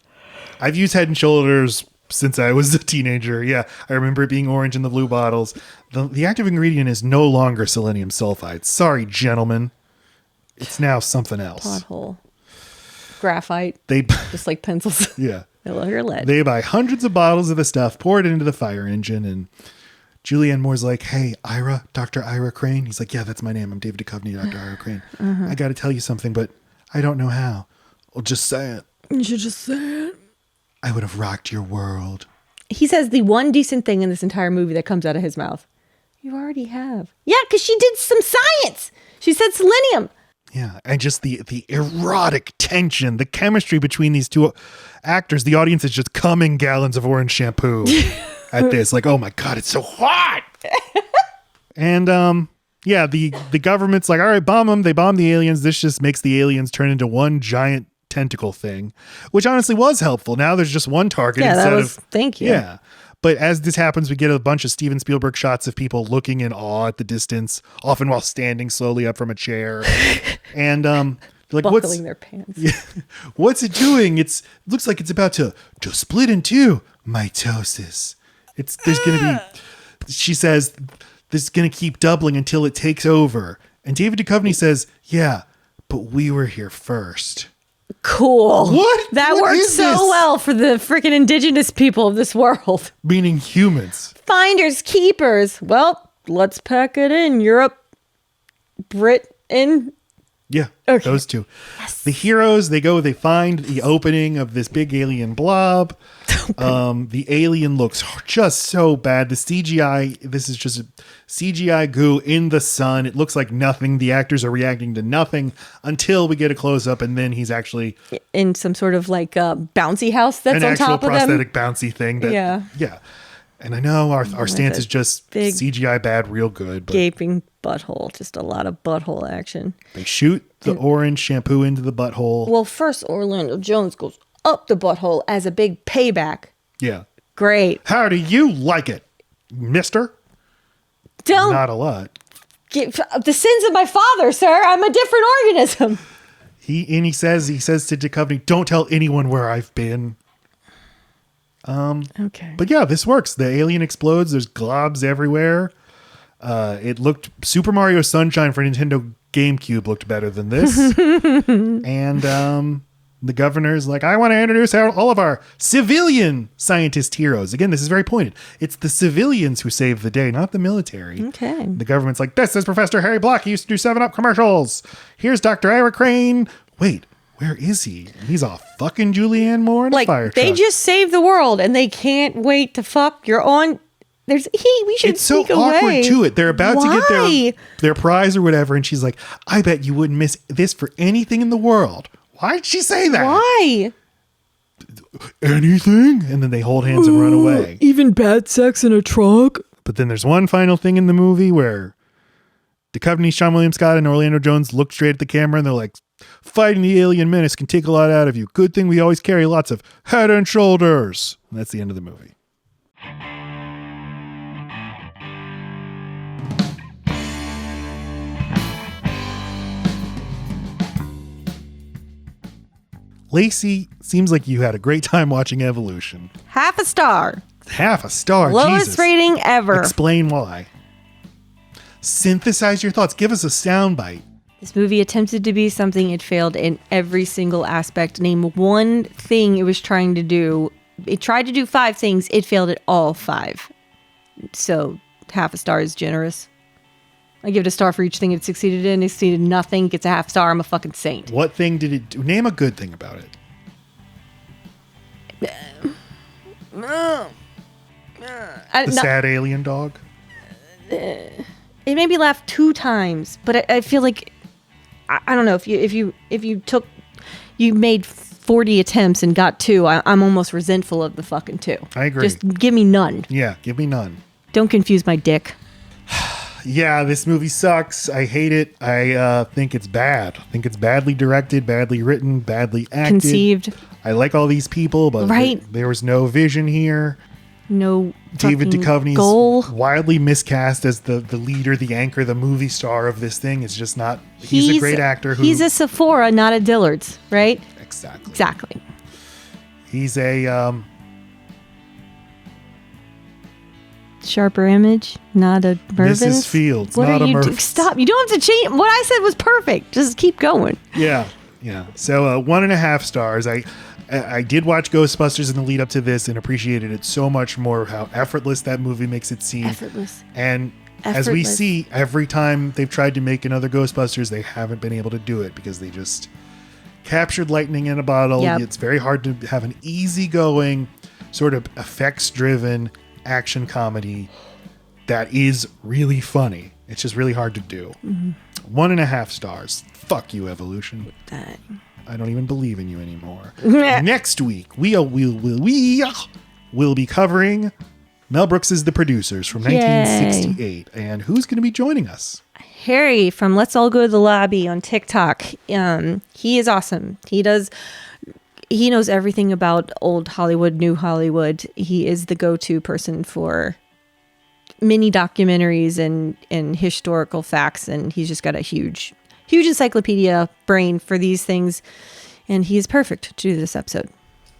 I've used Head and Shoulders since I was a teenager. Yeah, I remember it being orange in the blue bottles. The active ingredient is no longer selenium sulfide. Sorry, gentlemen. It's now something else. Pothole. Graphite. Just like pencils. Yeah. Or lead. They buy hundreds of bottles of the stuff, pour it into the fire engine, and Julianne Moore's like, hey, Dr. Ira Crane. He's like, yeah, that's my name. I'm David Duchovny, Dr. Ira Crane. I got to tell you something, but I don't know how. Well, just say it. You should just say it. I would have rocked your world. He says the one decent thing in this entire movie that comes out of his mouth. You already have. Yeah, because she did some science. She said selenium. Yeah, and just the erotic tension, the chemistry between these two actors. The audience is just coming gallons of orange shampoo at this. Like, oh my God, it's so hot. And yeah, the government's like, all right, bomb them. They bomb the aliens. This just makes the aliens turn into one giant tentacle thing, which honestly was helpful. Now there's just one target instead of... Thank you. Yeah. But as this happens, we get a bunch of Steven Spielberg shots of people looking in awe at the distance, often while standing slowly up from a chair. And like, buckling their pants. Yeah, what's it doing? It looks like it's about to split in two. Mitosis. There's going to be, she says, this is going to keep doubling until it takes over. And David Duchovny says, yeah, but we were here first. Cool. What? That What worked is so this? well for the freaking indigenous people of this world. Meaning humans. Finders, keepers. Well, let's pack it in. Europe, Britain. Yeah, Okay. those two. Yes. The heroes, they find the opening of this big alien blob. The alien looks just so bad. The CGI, this is just a CGI goo in the sun. It looks like nothing. The actors are reacting to nothing until we get a close up, and then he's actually In some sort of like bouncy house that's an on actual top of them. prosthetic bouncy thing. Yeah. And I know our stance a is just big CGI bad, real good. But Gaping butthole. Just a lot of butthole action. they shoot the orange shampoo into the butthole. Well, first Orlando Jones goes up the butthole as a big payback. Yeah. Great. How do you like it, mister? Don't Not a lot. get the sins of my father, sir. I'm a different organism. He says to Duchovny, don't tell anyone where I've been. Okay. But yeah, this works. The alien explodes. There's globs everywhere. It looked Super Mario Sunshine for Nintendo GameCube looked better than this. And the governor's like, I want to introduce all of our civilian scientist heroes. Again, this is very pointed. It's the civilians who save the day, not the military. Okay. The government's like, this is Professor Harry Block. He used to do 7-Up commercials. Here's Dr. Ira Crane. Wait, where is he? He's off fucking Julianne Moore in a Like fire they truck. just saved the world and they can't wait to fuck. You're on We should It's so sneak away. awkward to it. They're about to get Why? their prize or whatever, and she's like, I bet you wouldn't miss this for anything in the world. Why'd she say that? Why? Anything? And then they hold hands and run away. Even bad sex in a trunk? But then there's one final thing in the movie where Duchovny, Seann William Scott, and Orlando Jones look straight at the camera and they're like, fighting the alien menace can take a lot out of you. Good thing we always carry lots of head and shoulders. And that's the end of the movie. Lacey, seems like you had a great time watching Evolution. Half a star. Half a star. Lowest Jesus. rating ever. Explain why. Synthesize your thoughts. Give us a soundbite. This movie attempted to be something it failed in every single aspect. Name one thing it was trying to do. It tried to do 5 things. It failed at all 5. So half a star is generous. I give it a star for each thing it succeeded in. It succeeded in nothing. Gets a half star. I'm a fucking saint. What thing did it do? Name a good thing about it. The sad alien dog? It made me laugh 2 times, but I feel like I don't know if you made 40 attempts and got 2. I'm almost resentful of the fucking 2. I agree. Just give me none. Yeah, give me none. Don't confuse my dick. Yeah, this movie sucks. I hate it. I think it's bad. I think it's badly directed, badly written, badly acted. Conceived. I like all these people, but Right. there was no vision here. No David fucking Duchovny's goal. wildly miscast as the leader, the anchor, the movie star of this thing. It's just not. He's a great actor. He's a Sephora, not a Dillard's, right? Exactly. Exactly. He's a Sharper Image, not a Mervis. Mrs. Fields, what not are a you Mervis. Stop. You don't have to change. What I said was perfect. Just keep going. Yeah. So 1.5 stars. I did watch Ghostbusters in the lead up to this and appreciated it so much more. How effortless that movie makes it seem. Effortless. And as we Effortless. see, every time they've tried to make another Ghostbusters, they haven't been able to do it because they just captured lightning in a bottle. Yep. It's very hard to have an easygoing, sort of effects-driven action comedy that is really funny. It's just really hard to do. 1.5 stars. Fuck you, Evolution. I don't even believe in you anymore. Next week, we'll be covering Mel Brooks's The Producers from 1968. And who's going to be joining us? Harry from Let's All Go to the Lobby on TikTok. He is awesome. He knows everything about old Hollywood, new Hollywood. He is the go-to person for mini documentaries and historical facts. And he's just got a huge encyclopedia brain for these things. And he is perfect to do this episode.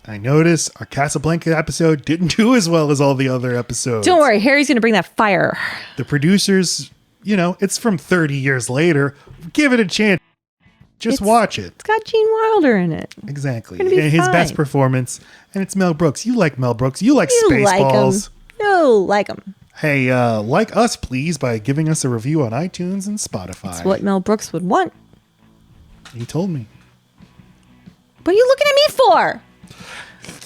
I notice our Casablanca episode didn't do as well as all the other episodes. Don't worry, Harry's going to bring that fire. The Producers, it's from 30 years later. Give it a chance. Just watch it. It's got Gene Wilder in it. Exactly. It's gonna be And his fine. best performance. And it's Mel Brooks. You like Mel Brooks. You like You like Spaceballs. him. You like him. Hey, like us, please, by giving us a review on iTunes and Spotify. It's what Mel Brooks would want. He told me. What are you looking at me for?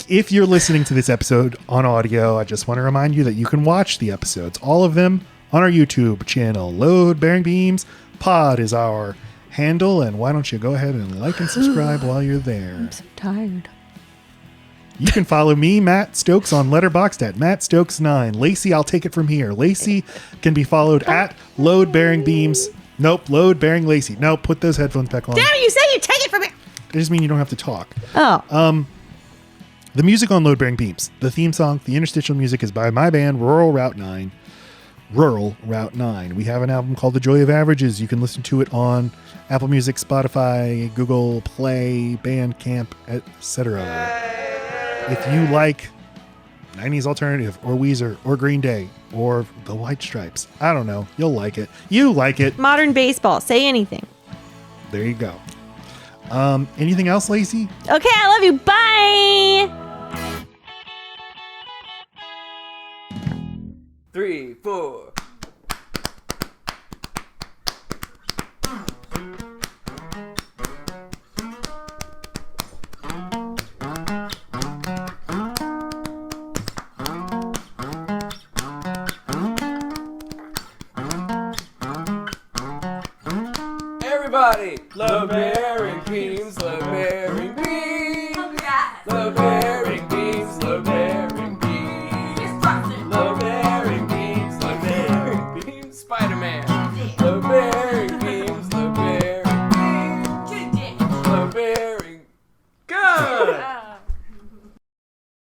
If you're listening to this episode on audio, I just want to remind you that you can watch the episodes, all of them, on our YouTube channel. Load Bearing Beams Pod is our handle, and why don't you go ahead and like and subscribe while you're there. I'm so tired. You can follow me, Matt Stokes, on Letterboxd at MattStokes9. Lacey, I'll take it from here. Lacey can be followed at Load Bearing Beams. Nope, Load Bearing Lacey. Nope, put those headphones back on. Damn, you say you take it from me. I just mean you don't have to talk. Oh. The music on Load Bearing Beams, the theme song, the interstitial music is by my band, Rural Route 9. Rural Route 9. We have an album called The Joy of Averages. You can listen to it on Apple Music, Spotify, Google Play, Bandcamp, etc. If you like 90s alternative or Weezer or Green Day or the White Stripes, I don't know. You'll like it. You like it. Modern baseball. Say anything. There you go. Anything else, Lacey? Okay, I love you. Bye. 3, 4. everybody. LeBear and Keens, LeBear